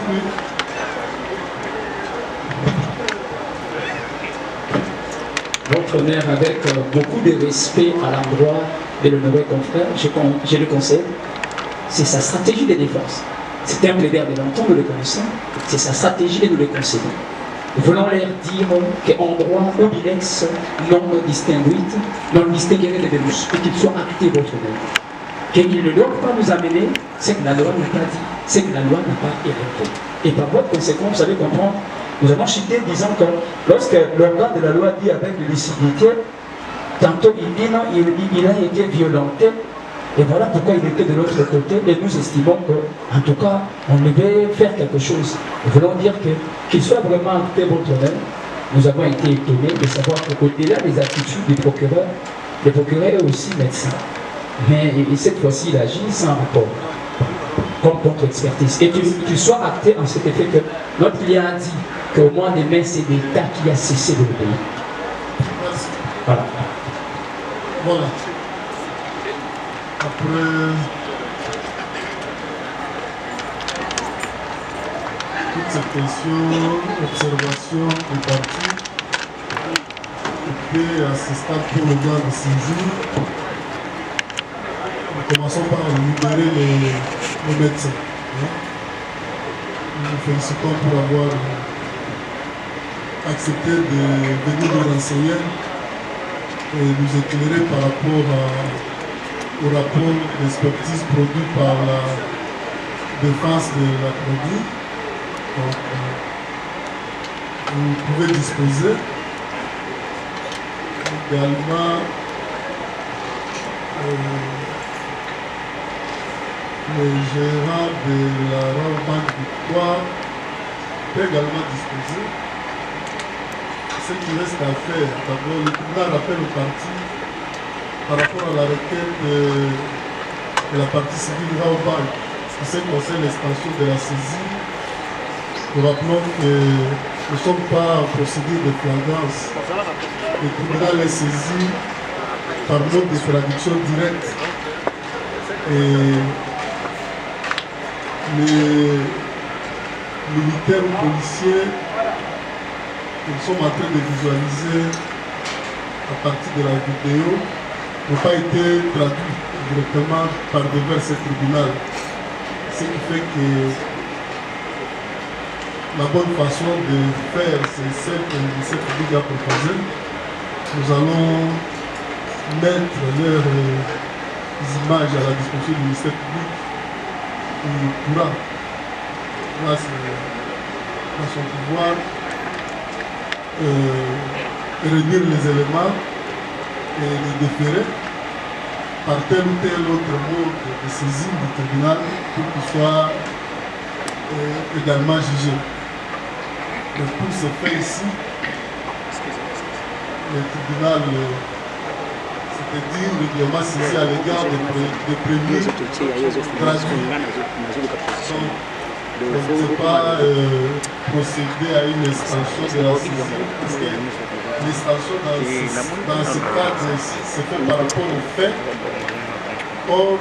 Votre honneur, avec beaucoup de respect à l'endroit de l'honoré confrère, je le conseille, c'est sa stratégie de défense. C'est un plaider de longtemps, nous le connaissons, c'est sa stratégie et nous le conseillons. Nous voulons leur dire qu'en droit, obilex non distingué, non distingué de Belus, et qu'il soit acté votre nom. Qu'il ne doit pas nous amener ce que la loi n'a pas dit, ce que la loi n'a pas évoqué. Et par votre conséquence, vous allez comprendre, nous avons chuté disant que lorsque l'organe de la loi dit avec lucidité, tantôt il dit non, il a été violenté, et voilà pourquoi il était de l'autre côté, et nous estimons que, en tout cas, on devait faire quelque chose. Nous voulons dire qu'il soit vraiment acté votre nom. Nous avons été étonnés de savoir qu'au-delà des attitudes du procureur, le procureur est aussi médecin. Mais cette fois-ci, il agit sans rapport, comme contre expertise. Et qu'il soit acté en cet effet que notre client a dit qu'au mois de mai, c'est l'État qui a cessé de le payer. Merci. Voilà. Voilà. Après toutes ces questions, observations et parties, et à ce stade pour le droit de saisir, nous commençons par libérer les médecins. Nous nous félicitons pour avoir accepté de venir nous renseigner et nous éclairer par rapport au rapport d'expertise produit par la défense de la produit. Donc, vous pouvez disposer également le gérant de la Banque Victoire peut également disposer. Ce qui reste à faire, d'abord, le tribunal rappelle au parti par rapport à la requête de la partie civile Raobank qui se concerne l'extension de la saisie. Nous rappelons que nous ne sommes pas en procédure de flagrance. Le tribunal est saisi par mode de traduction directe. Et les militaires ou policiers que nous sommes en train de visualiser à partir de la vidéo n'ont pas été traduits directement par devers ce tribunal. Ce qui fait que la bonne façon de faire, c'est celle que le ministère public a proposée. Nous allons mettre leurs images à la disposition du ministère public. Il pourra, grâce à son pouvoir, réunir les éléments et les déférer par tel ou tel autre mode de saisine du tribunal pour qu'il soit également jugé. Le tout se fait ici. Le tribunal, c'est-à-dire régulièrement saisi à l'égard des premiers traduits. Donc, on ne peut pas procéder à une extension de la saisie, parce que l'extension dans ce cadre-ci, c'est fait par rapport aux faits. Or,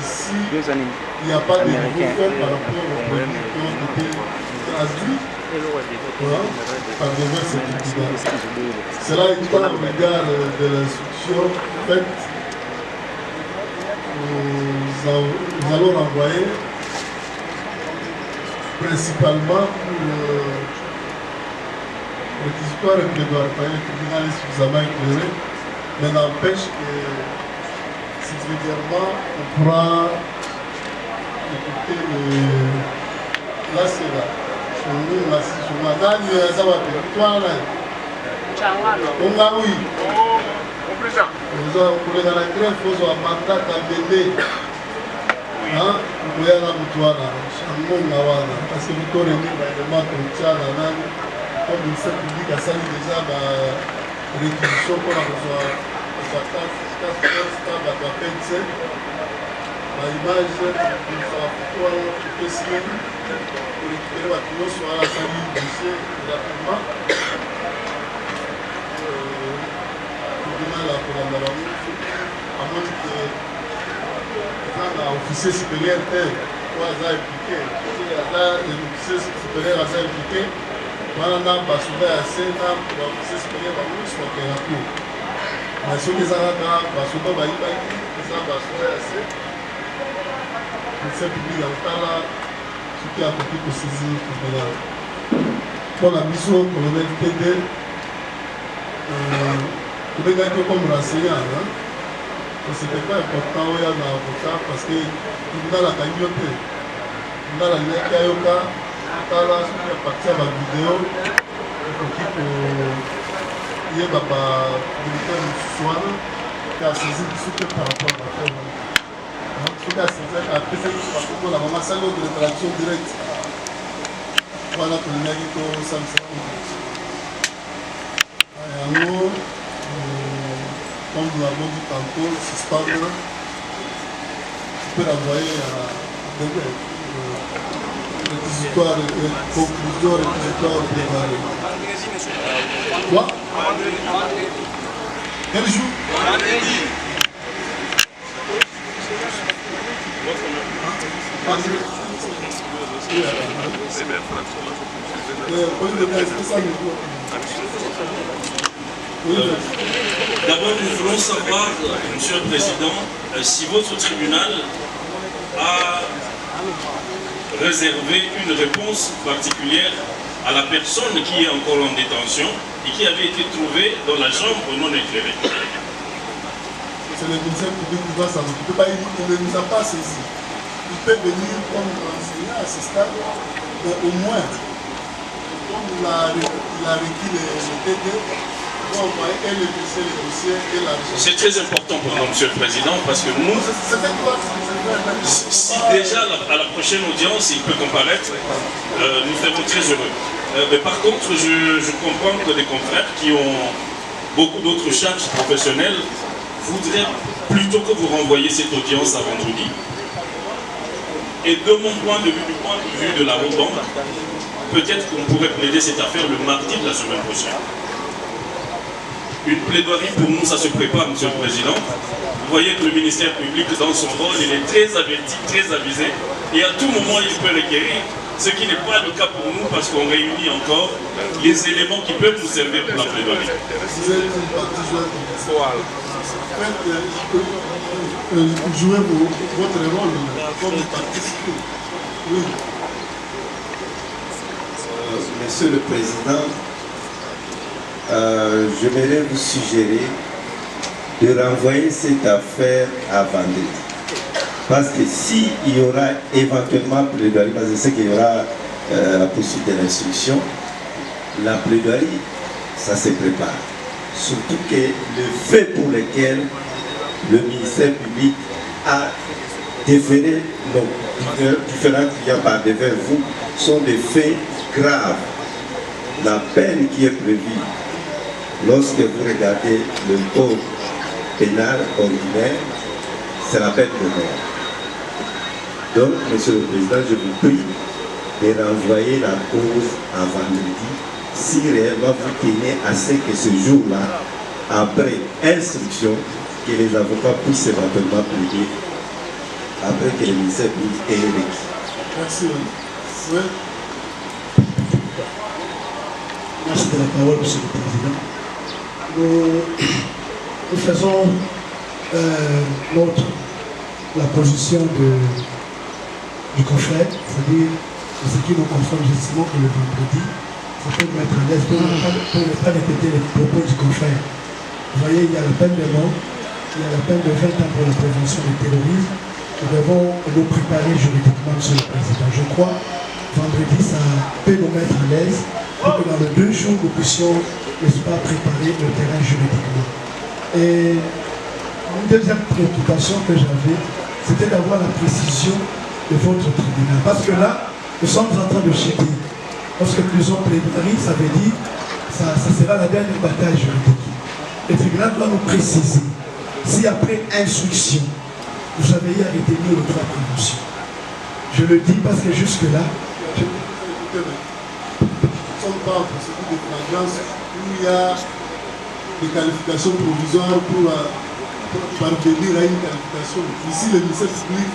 ici, il n'y a pas de nouveaux faits par rapport aux produits qui ont été traduits par devers ce tribunal. Cela étant au regard de l'instruction faite, nous allons renvoyer principalement pour le réquisitoire et plaidoyer. Le tribunal est suffisamment éclairé, mais n'empêche que subsidiairement on pourra écouter là c'est là. Nous l'assistons. Nani ya zawa toi là. Changalo. Onga oui. kolenga na greffe ozwa makaka bebe koya na motu wana ngonga wana parce que motoreni baelema kotiana nani po ministère public asali déjà baréquisition mpona kozwa bato bapedse baimage kosaka foto wana kopesi korécupere bato nyonso wana asali dossier rapidement tribunal akolanda bango amoni ke eza na officier supérieur te po aza implike aza officier supérieur aza implike wana na basoda ya se na baofficier supérieur bango nyonso bakena cour mais soki eza kaka basoda bayibaki eza basoda ya se ministère public ya kotala soki akoki kosaisir tribunal mpona biso colonel tede tobengaki comme renseignant c'était pas important oya na avocat parce que tribunal akangi yo te tribunal alingaki ayoka tala soki aparti ya bavideo ekoki koyeba bamilitaire mosusu wana ke asaisi biso te par rapport à bafere wana soki apesaki biso bakoko na mama asali oyo de traduction direct wana tolingaki tosalisa yango comme nous l'avons dit tantôt, suspendre, tu peux l'envoyer à réquisitoire, conclusion réquisitoire préparée. Quoi? Quel jour? D'abord, nous voulons savoir, Monsieur le Président, si votre tribunal a réservé une réponse particulière à la personne qui est encore en détention et qui avait été trouvée dans la chambre non éclairée. C'est le ministère public qui doit s'en occuper. Il ne nous a pas saisi. Il peut venir comme enseignant à ce stade, mais au moins, comme il a requis le TD, c'est très important pour nous, Monsieur le Président, parce que nous, si déjà à la prochaine audience il peut comparaître, nous serons très heureux. Mais par contre, je comprends que des confrères qui ont beaucoup d'autres charges professionnelles voudraient plutôt que vous renvoyiez cette audience à vendredi. Et de mon point de vue, du point de vue de la haute banque, peut-être qu'on pourrait plaider cette affaire le mardi de la semaine prochaine. Une plaidoirie pour nous, ça se prépare, Monsieur le Président. Vous voyez que le ministère public, dans son rôle, il est très averti, très avisé. Et à tout moment, il peut requérir, ce qui n'est pas le cas pour nous, parce qu'on réunit encore les éléments qui peuvent nous servir pour la plaidoirie. Vous êtes une partie joueur. Jouez votre rôle comme participant. Oui. Monsieur le Président, j'aimerais vous suggérer de renvoyer cette affaire à vendredi. Parce que s'il y aura éventuellement plaidoirie, parce que je sais qu'il y aura la poursuite de l'instruction, la plaidoirie, ça se prépare. Surtout que le fait pour lequel le ministère public a déféré nos différents clients par devers vous sont des faits graves. La peine qui est prévue lorsque vous regardez le code pénal ordinaire, c'est la peine de mort. Donc, Monsieur le Président, je vous prie de renvoyer la cause à vendredi si réellement vous tenez à ce que ce jour-là, après instruction, que les avocats puissent éventuellement plaider après que le ministère public ait requis. Merci. Oui. Merci de la parole, Monsieur le Président. Nous faisons la position du confrère, c'est-à-dire ce qui nous conforme justement que le vendredi, ça peut nous mettre à l'aise pour ne pas répéter les propos du confrère. Vous voyez, il y a la peine de mort, il y a la peine de 20 ans pour la prévention du terrorisme. Nous devons nous préparer juridiquement, Monsieur le Président. Je crois, vendredi, ça peut nous mettre à l'aise pour que dans les 2 jours, nous puissions, n'est-ce pas, préparer le terrain juridiquement. Et une deuxième préoccupation que j'avais, c'était d'avoir la précision de votre tribunal. Parce que là, nous sommes en train de chier. Lorsque nous sommes plaidoirie, ça veut dire ça sera la dernière bataille juridique. Le tribunal doit nous préciser si après instruction, vous avez eu à retenir le droit de prévention. Je le dis parce que jusque-là, nous ne sommes pas en procédure de flagrance où il y a des qualifications provisoires pour parvenir à une qualification. Ici, le ministère public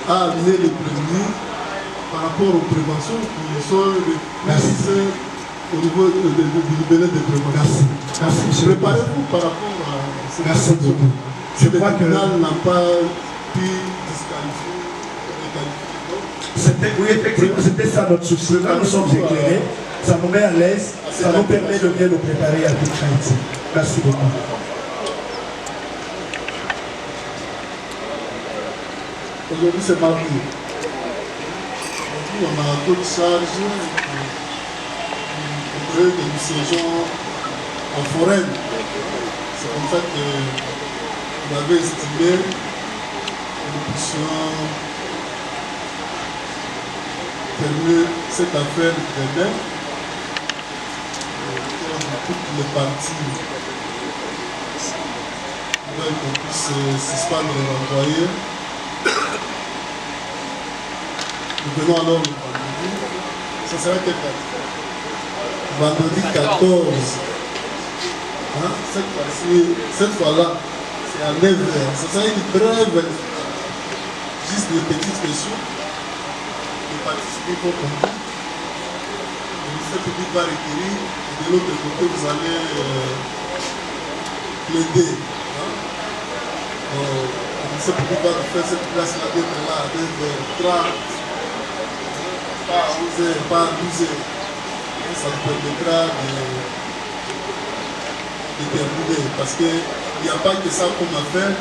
a amené les prévenus par rapport aux préventions qui sont nécessaires au niveau du libellé de prévention. Merci, monsieur. Préparez-vous par rapport à cette merci beaucoup. Je crois que n'a pas pu disqualifier les qualifications. Oui, effectivement, c'était ça notre souci. Là, nous sommes éclairés, ça nous met à l'aise, ça nous permet de bien nous préparer à toute Haïti. Merci beaucoup. Aujourd'hui, c'est mardi. Aujourd'hui, on a d'autres charges. On veut que nous siégeons en forêt. C'est comme ça que vous avez estimé que nous puissions terminer cette affaire demain. Toutes les parties veulent qu'on puisse suspendre et renvoyer. Nous venons alors le vendredi. Ça sera quelle date? Vendredi 14. Hein? Cette fois-là, c'est à 9h. Ça sera une brève, juste des petites questions. Les participants vont conduire. Le ministère public va requérir. Et de l'autre côté, vous allez plaider. Hein? Le ministère public va faire cette place-là d'être là à 9h30. Pas à 11h, pas à 12h. Ça nous permettra de terminer. Parce qu'il n'y a pas que ça comme affaire.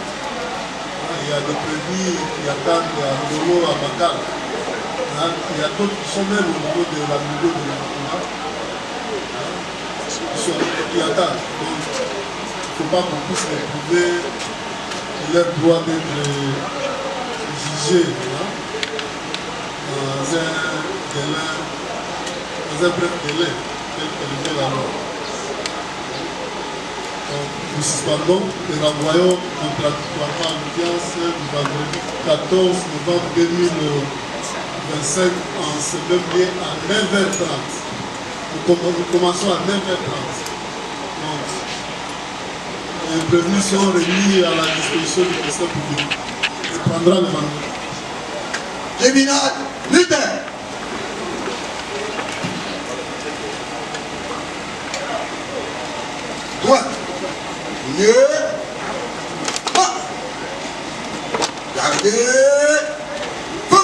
Il y a des prévenus qui attendent à Ngolo, à Bakal. Il y a d'autres qui sont même au niveau de la milieu de l'Angola. Qui attendent. Donc, il ne faut pas qu'on puisse les prouver leur droit d'être jugés dans un bref délai, tel que le fait la loi. Donc, nous suspendons et renvoyons contradictoirement l'audience du vendredi 14 novembre 2025 en ce même lieu à 9h30. Nous commençons à 9h30. Donc, les prévenus sont remis à la disposition du ministère public. Il prendra le vendredi. Tribunal, lutin. Droite. Mieux. Pas. Gardez. Fou.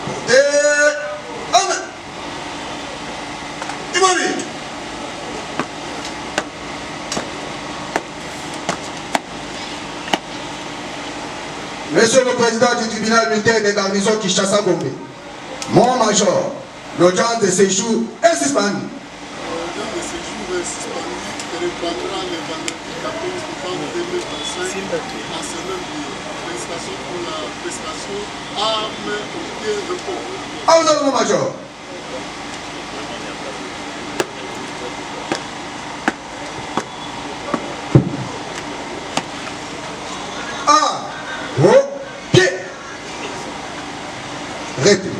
Portez. Homme. Immobile. Monsieur le Président du tribunal militaire des garnisons Kinshasa-Gombe, mon major, l'audience de séjour est suspendue. L'audience de séjour est suspendue et reprendra le vendredi 14 novembre 2025 à ce même lieu. Prestation pour la prestation armes au pied de repos. Ah, vous avez mon major. Ah, au pied. Répète.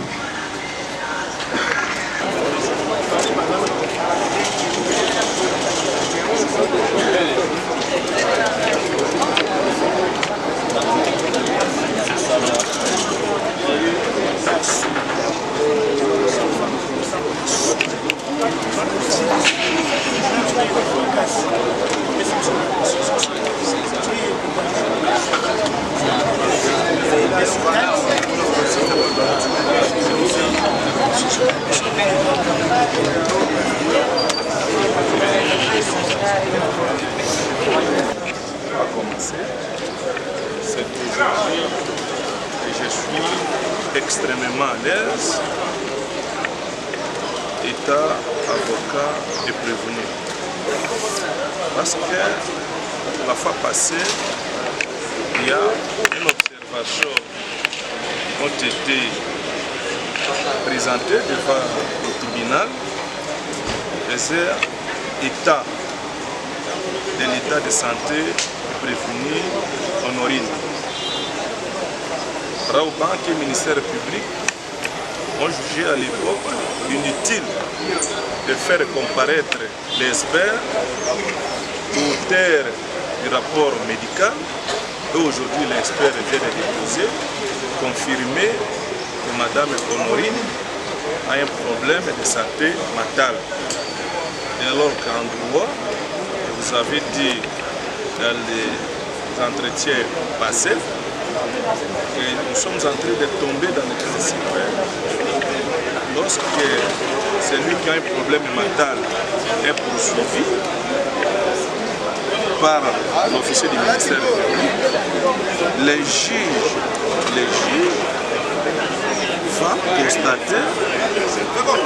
A commencer cette aujourd'hui et je suis extrêmement à l'aise, état, avocat et prévenu. Parce que la fois passée, il y a une observation qui ont été présentées devant le tribunal, faisait état de l'état de santé du prévenu Honorine. Raobank et le ministère public ont jugé à l'époque inutile de faire comparaître l'expert auteur du rapport médical. Et aujourd'hui, l'expert vient de déposer, confirmer que Mme Honorine a un problème de santé mentale. Et alors qu'en droit, vous avez dit dans les entretiens passés, que nous sommes en train de tomber dans le principe. Lorsque celui qui a un problème mental est poursuivi par l'officier du ministère public, les juges vont constater pour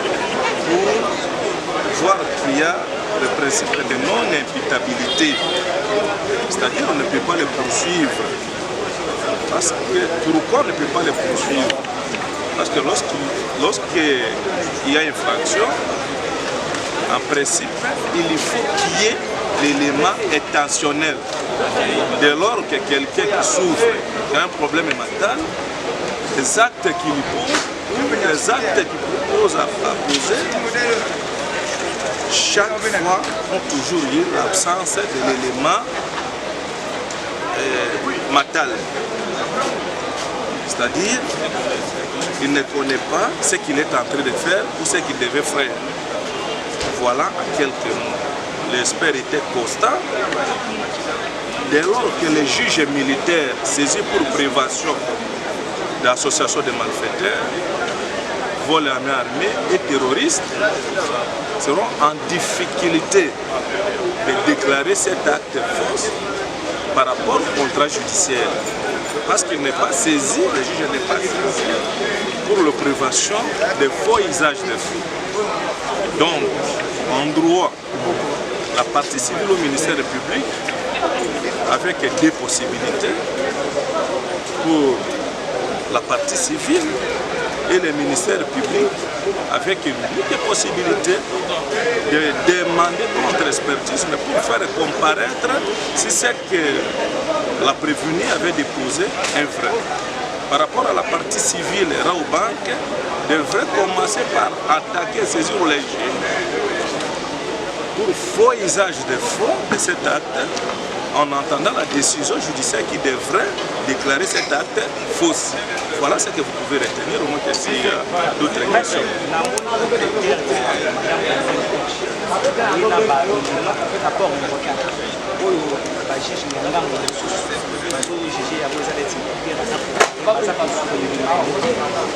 voir qu'il y a le principe de non-imputabilité. C'est-à-dire qu'on ne peut pas le poursuivre. Parce que pourquoi on ne peut pas les poursuivre? Parce que lorsqu'il y a infraction, en principe, il faut qu'il y ait l'élément intentionnel. Dès lors que quelqu'un qui souffre d'un problème mental, les actes qu'il pose, les actes qu'il propose à poser, chaque fois ont toujours eu l'absence de l'élément mental. C'est-à-dire, il ne connaît pas ce qu'il est en train de faire ou ce qu'il devait faire. Voilà en quelques mots. L'expert était constant. Dès lors que les juges militaires saisis pour prévention d'associations de malfaiteurs, vol à main armée et terroristes seront en difficulté de déclarer cet acte faux par rapport au contrat judiciaire. Parce qu'il n'est pas saisi, le juge n'est pas saisi pour la prévention de faux usages de faux. Donc, en droit, la partie civile au ministère public avec deux possibilités pour la partie civile et le ministère public avec une unique possibilité de demander contre-expertise pour faire comparaître si c'est que la prévenue avait déposé un vrai. Par rapport à la partie civile, Raobank devrait commencer par attaquer, saisir les juges pour faux usage de fonds de cet acte en entendant la décision judiciaire qui devrait déclarer cet acte faux. Voilà ce que vous pouvez retenir, au moins que s'il y a d'autres questions.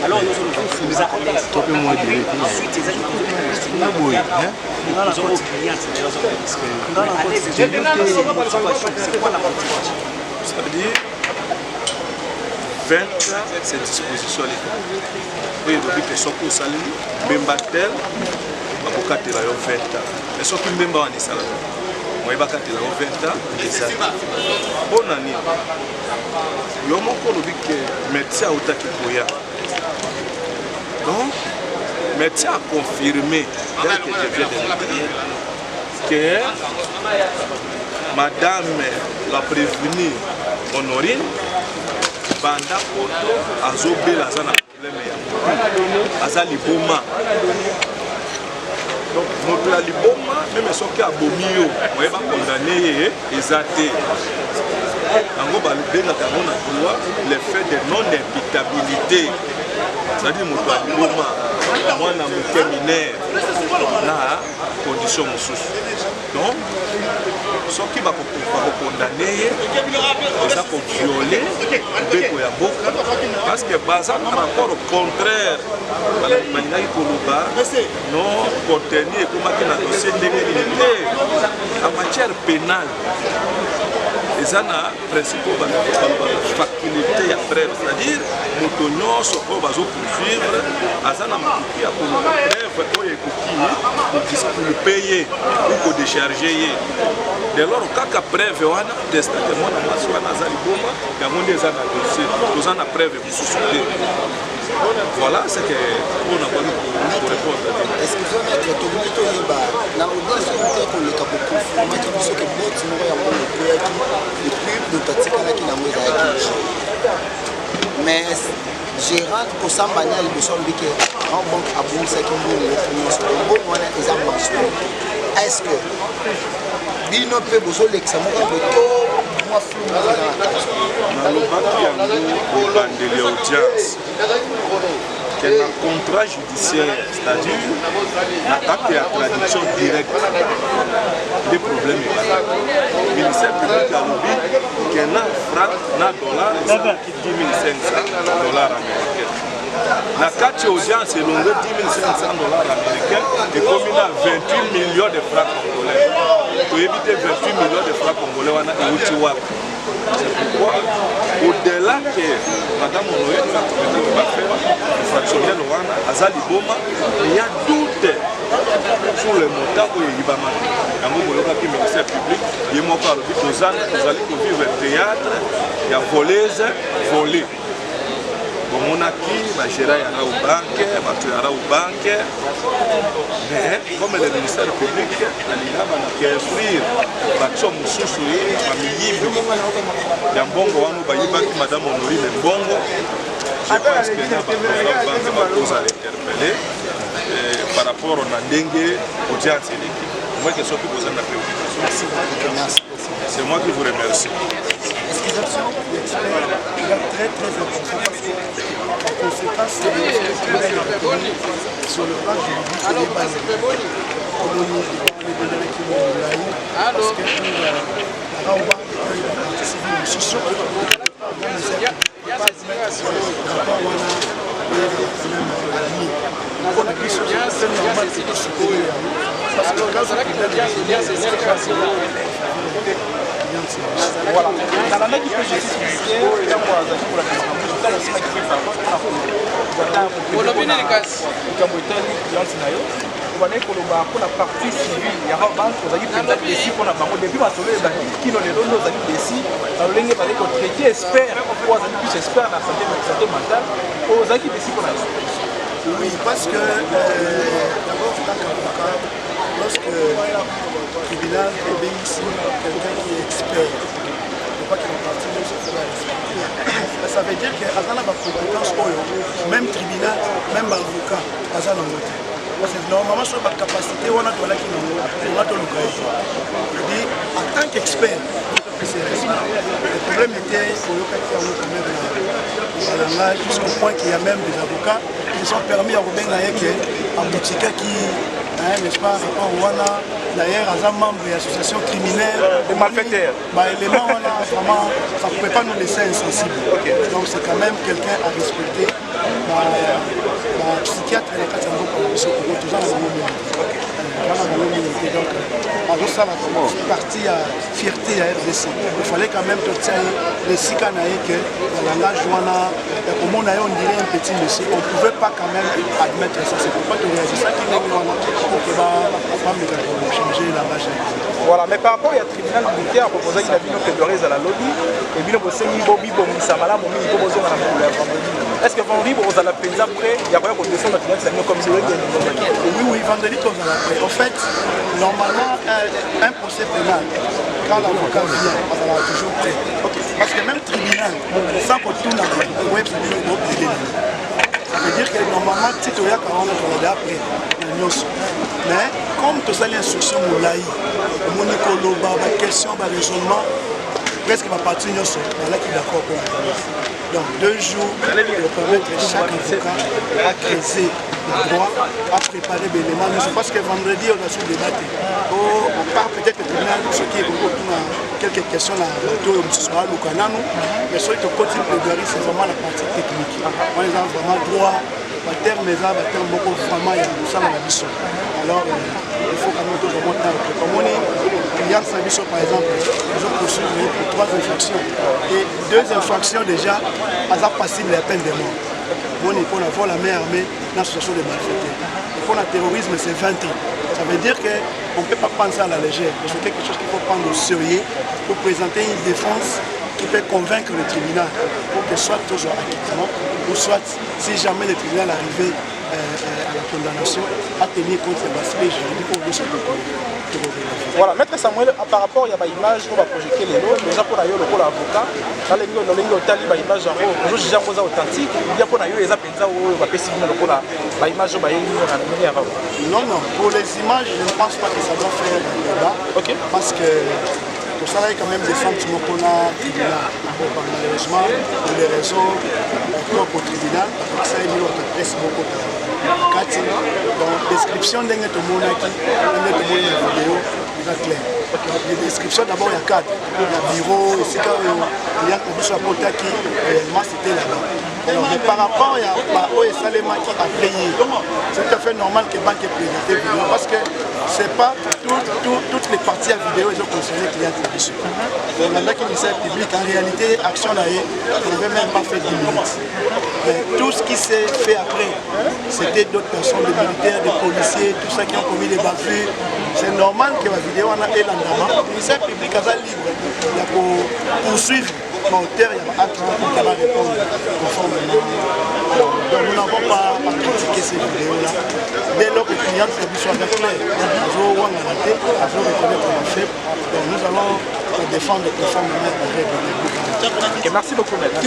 Alors nous allons c'est-à-dire 20 ces dispositions oui, depuis que soki osali mbemba tel bakokatela yo 20 ans mais soki mbemba wana esala moye bakatela yo 20 ans ezali mpona nini yo moko olobi ke médecin autaki koya donc médecin a confirmé tel que je viens de le dire que madame la prévenue Honorine banda poto azobela aza na problème ya aza liboma donc moto ya liboma meme soki abomi yo moye bakondane ye eza te yango babengaka yango na droit le fait de non imputabilité c'est-à-dire moto ya liboma mwana moke minere na condition mosusu donc soki bakokondane ye eza koviole mbeko ya mboka parce que baza par rapport au contraire balingaki koloba non contenu ekomaki na dossier ndenge nini te en matière pénale eza na principe faculté ya preuve c'est-à-dire moto nyonso oyo bazopoursuivre aza na makoki ya koloba preuve preuve oyo ekoki payer ou kodécharger ye. Dès lors kaka preuve wana testate mwana mwasi wana aza liboma yango nde eza na dossier toza na preuve mosusu te. Voilà ce que on a voulu répondre. Excusez-moi, maître, tokoki toyeba na audience oyo koleka kokonfirmaki biso ke boti moko ya mbongo ekweyaki epuis moto atikalaki nango ezalaki mais gérant kosambani ya liboso alobi ke en banque abongisaki mbongo nyonso mbongo wana eza mensuel. Est-ce que bino mpe bozolekisa moko boye to mwa flou moko eza na kati nalobaki yango ebandeli audience que na contrat judiciaire, c'est-à-dire l'acte et la traduction directe des problèmes. Le ministère public a lobby que na franc, na dollar, qui 10 500 dollars américains. La carte audience est longue 10 500 dollars américains et comme il a 28 millions de francs congolais. Pour éviter 28 millions de francs congolais, on a un outil. C'est pourquoi, au-delà que Madame Honoré va faire le fractionnel Rwanda, Azali Boma, il y a doute sur le montant où il va marquer. Dans le ministère public, il y a encore le but aux années, vous allez vivre un théâtre, il y a voleuse, volée. Bon, on a qui va gérer au banque, va tuer au banque. Mais comme le ministère public, il va offrir l'action Moussoussou, famille, Yambongo, Madame Honorine Mbongo. Je pense que la banque va vous interpeller par rapport à Ndengue, audience et l'équipe. Moi, je suis vous en préoccupation. C'est moi qui vous remercie. Très très important parce que en conséquence sur le plan juridique c'est des bases parce que voilà. Dans la main qui peut justice judiciaire, il y a pour la pour la partie civile, il y a un banque qui a été ici pour la banque. Depuis ma soleil, qui n'ont les deux nos amis ici, dans le ligne avec le traité, espère, pour les amis plus espèrent la santé mentale, aux amis ici pour la oui, parce que d'abord, en tant qu'avocat, lorsque le tribunal obéit ici quelqu'un qui est expert, je crois qu'il est parti de ce faire respecter. Ça veut dire qu'à la compétence, même tribunal, même avocat, à ça parce que normalement, sur la capacité, on a tout là qui nous a tout le cas. Je dis, en tant qu'expert, le problème était jusqu'au point qu'il y a même des avocats qui sont permis à Robin Naïk, en boutique qui, n'est-ce pas, d'ailleurs, à un membre de l'association criminelle, des malfaiteurs. L'élément, vraiment, ça ne pouvait pas nous laisser insensibles. Donc c'est quand même quelqu'un à respecter. Psychiatre, il y a 4 ans, toujours dans le donc, ça la partie à fierté à RDC. Il fallait quand même que les Sikanaï, que le langage Joana, au monde on dirait un petit monsieur, on ne pouvait pas quand même admettre ça. C'est pourquoi tu réagis ça qui n'est pas changer le langage. Voilà, mais par rapport au tribunal militaire, à proposer qu'il a vu que Doré à la lobby, et bien vous savez, Bobi, Samala, Momi, Bobo, est-ce que vendredi, vous allez peine après, il y a rien pour descendre dans le comme c'est oui, vendredi, comme on l'a en fait, normalement, un procès pénal, quand l'avocat vient, on va toujours prêt. Parce que même tribunal, sans qu'on tourne à la web, ça veut dire que normalement, si tu as 40 ans, on est après, mais comme tu as l'instruction, on l'a eu, mon écolo, la question, le raisonnement, presque ma partie, on est d'accord pour la donc 2 jours, pour permettre chaque avocat à creuser le droit, à préparer les éléments. Je pense que vendredi, on a su débattre. On part peut-être au tribunal, ce qui est beaucoup quelques questions là, mais ce qui est côté plaidoirie, c'est vraiment la partie technique. On est vraiment droit, le terme beaucoup vraiment il y a ça dans la mission. Alors il faut quand même tout le monde comme on est client service par exemple, ils ont poursuivi pour 3 infractions et 2 infractions déjà à passible la peine de mort. Bon, il faut avoir la main armée dans la situation de malfaiteurs. pour le terrorisme, c'est 20 ans. Ça veut dire qu'on ne peut pas prendre ça à la légère. C'est quelque chose qu'il faut prendre au sérieux pour présenter une défense qui peut convaincre le tribunal pour que soit toujours acquittement ou soit, si jamais le tribunal arrivait à la condamnation, à tenir compte de l'aspect juridique pour ce voilà, Maître Samuel, par rapport à l'image, on va projeter les lots, déjà pour le rôle avocat, dans les l'image aujourd'hui authentique, il y a pour les appels où on va passer l'image non, pour les images, je ne pense pas que ça doit faire un débat, parce que tout ça là, il y a quand même des sentiments qu'on a tribunal. Malheureusement, pour les réseaux propres au tribunal, ça est mis notre presse beaucoup de donc, description d'un vidéo, il est clair. Les descriptions d'abord, il y a 4. Il y a bureau, ici, quand il y a un qui réellement c'était là-bas. Mais par rapport à Bao et Salema qui a payé, c'est tout à fait normal que banque ait présenté vidéo parce que ce n'est pas toutes les parties à vidéo qui ont concerné les clients télévision. On a là qui ministère public, en réalité, action là, on n'avait même pas fait 10 minutes. Mais tout ce qui s'est fait après, c'était d'autres personnes, des militaires, des policiers, tout ça qui ont commis des bavures. C'est normal que la vidéo en a et l'endamant. Le ministère public a libre pour poursuivre l'auteur, il y a un acte pour qu'il va répondre conformément. Donc nous n'avons pas critiqué ces vidéos-là. Dès lors que le client de service soit clair, nous allons reconnaître la faible. Donc nous allons défendre conformément aux règles. Merci beaucoup, maître.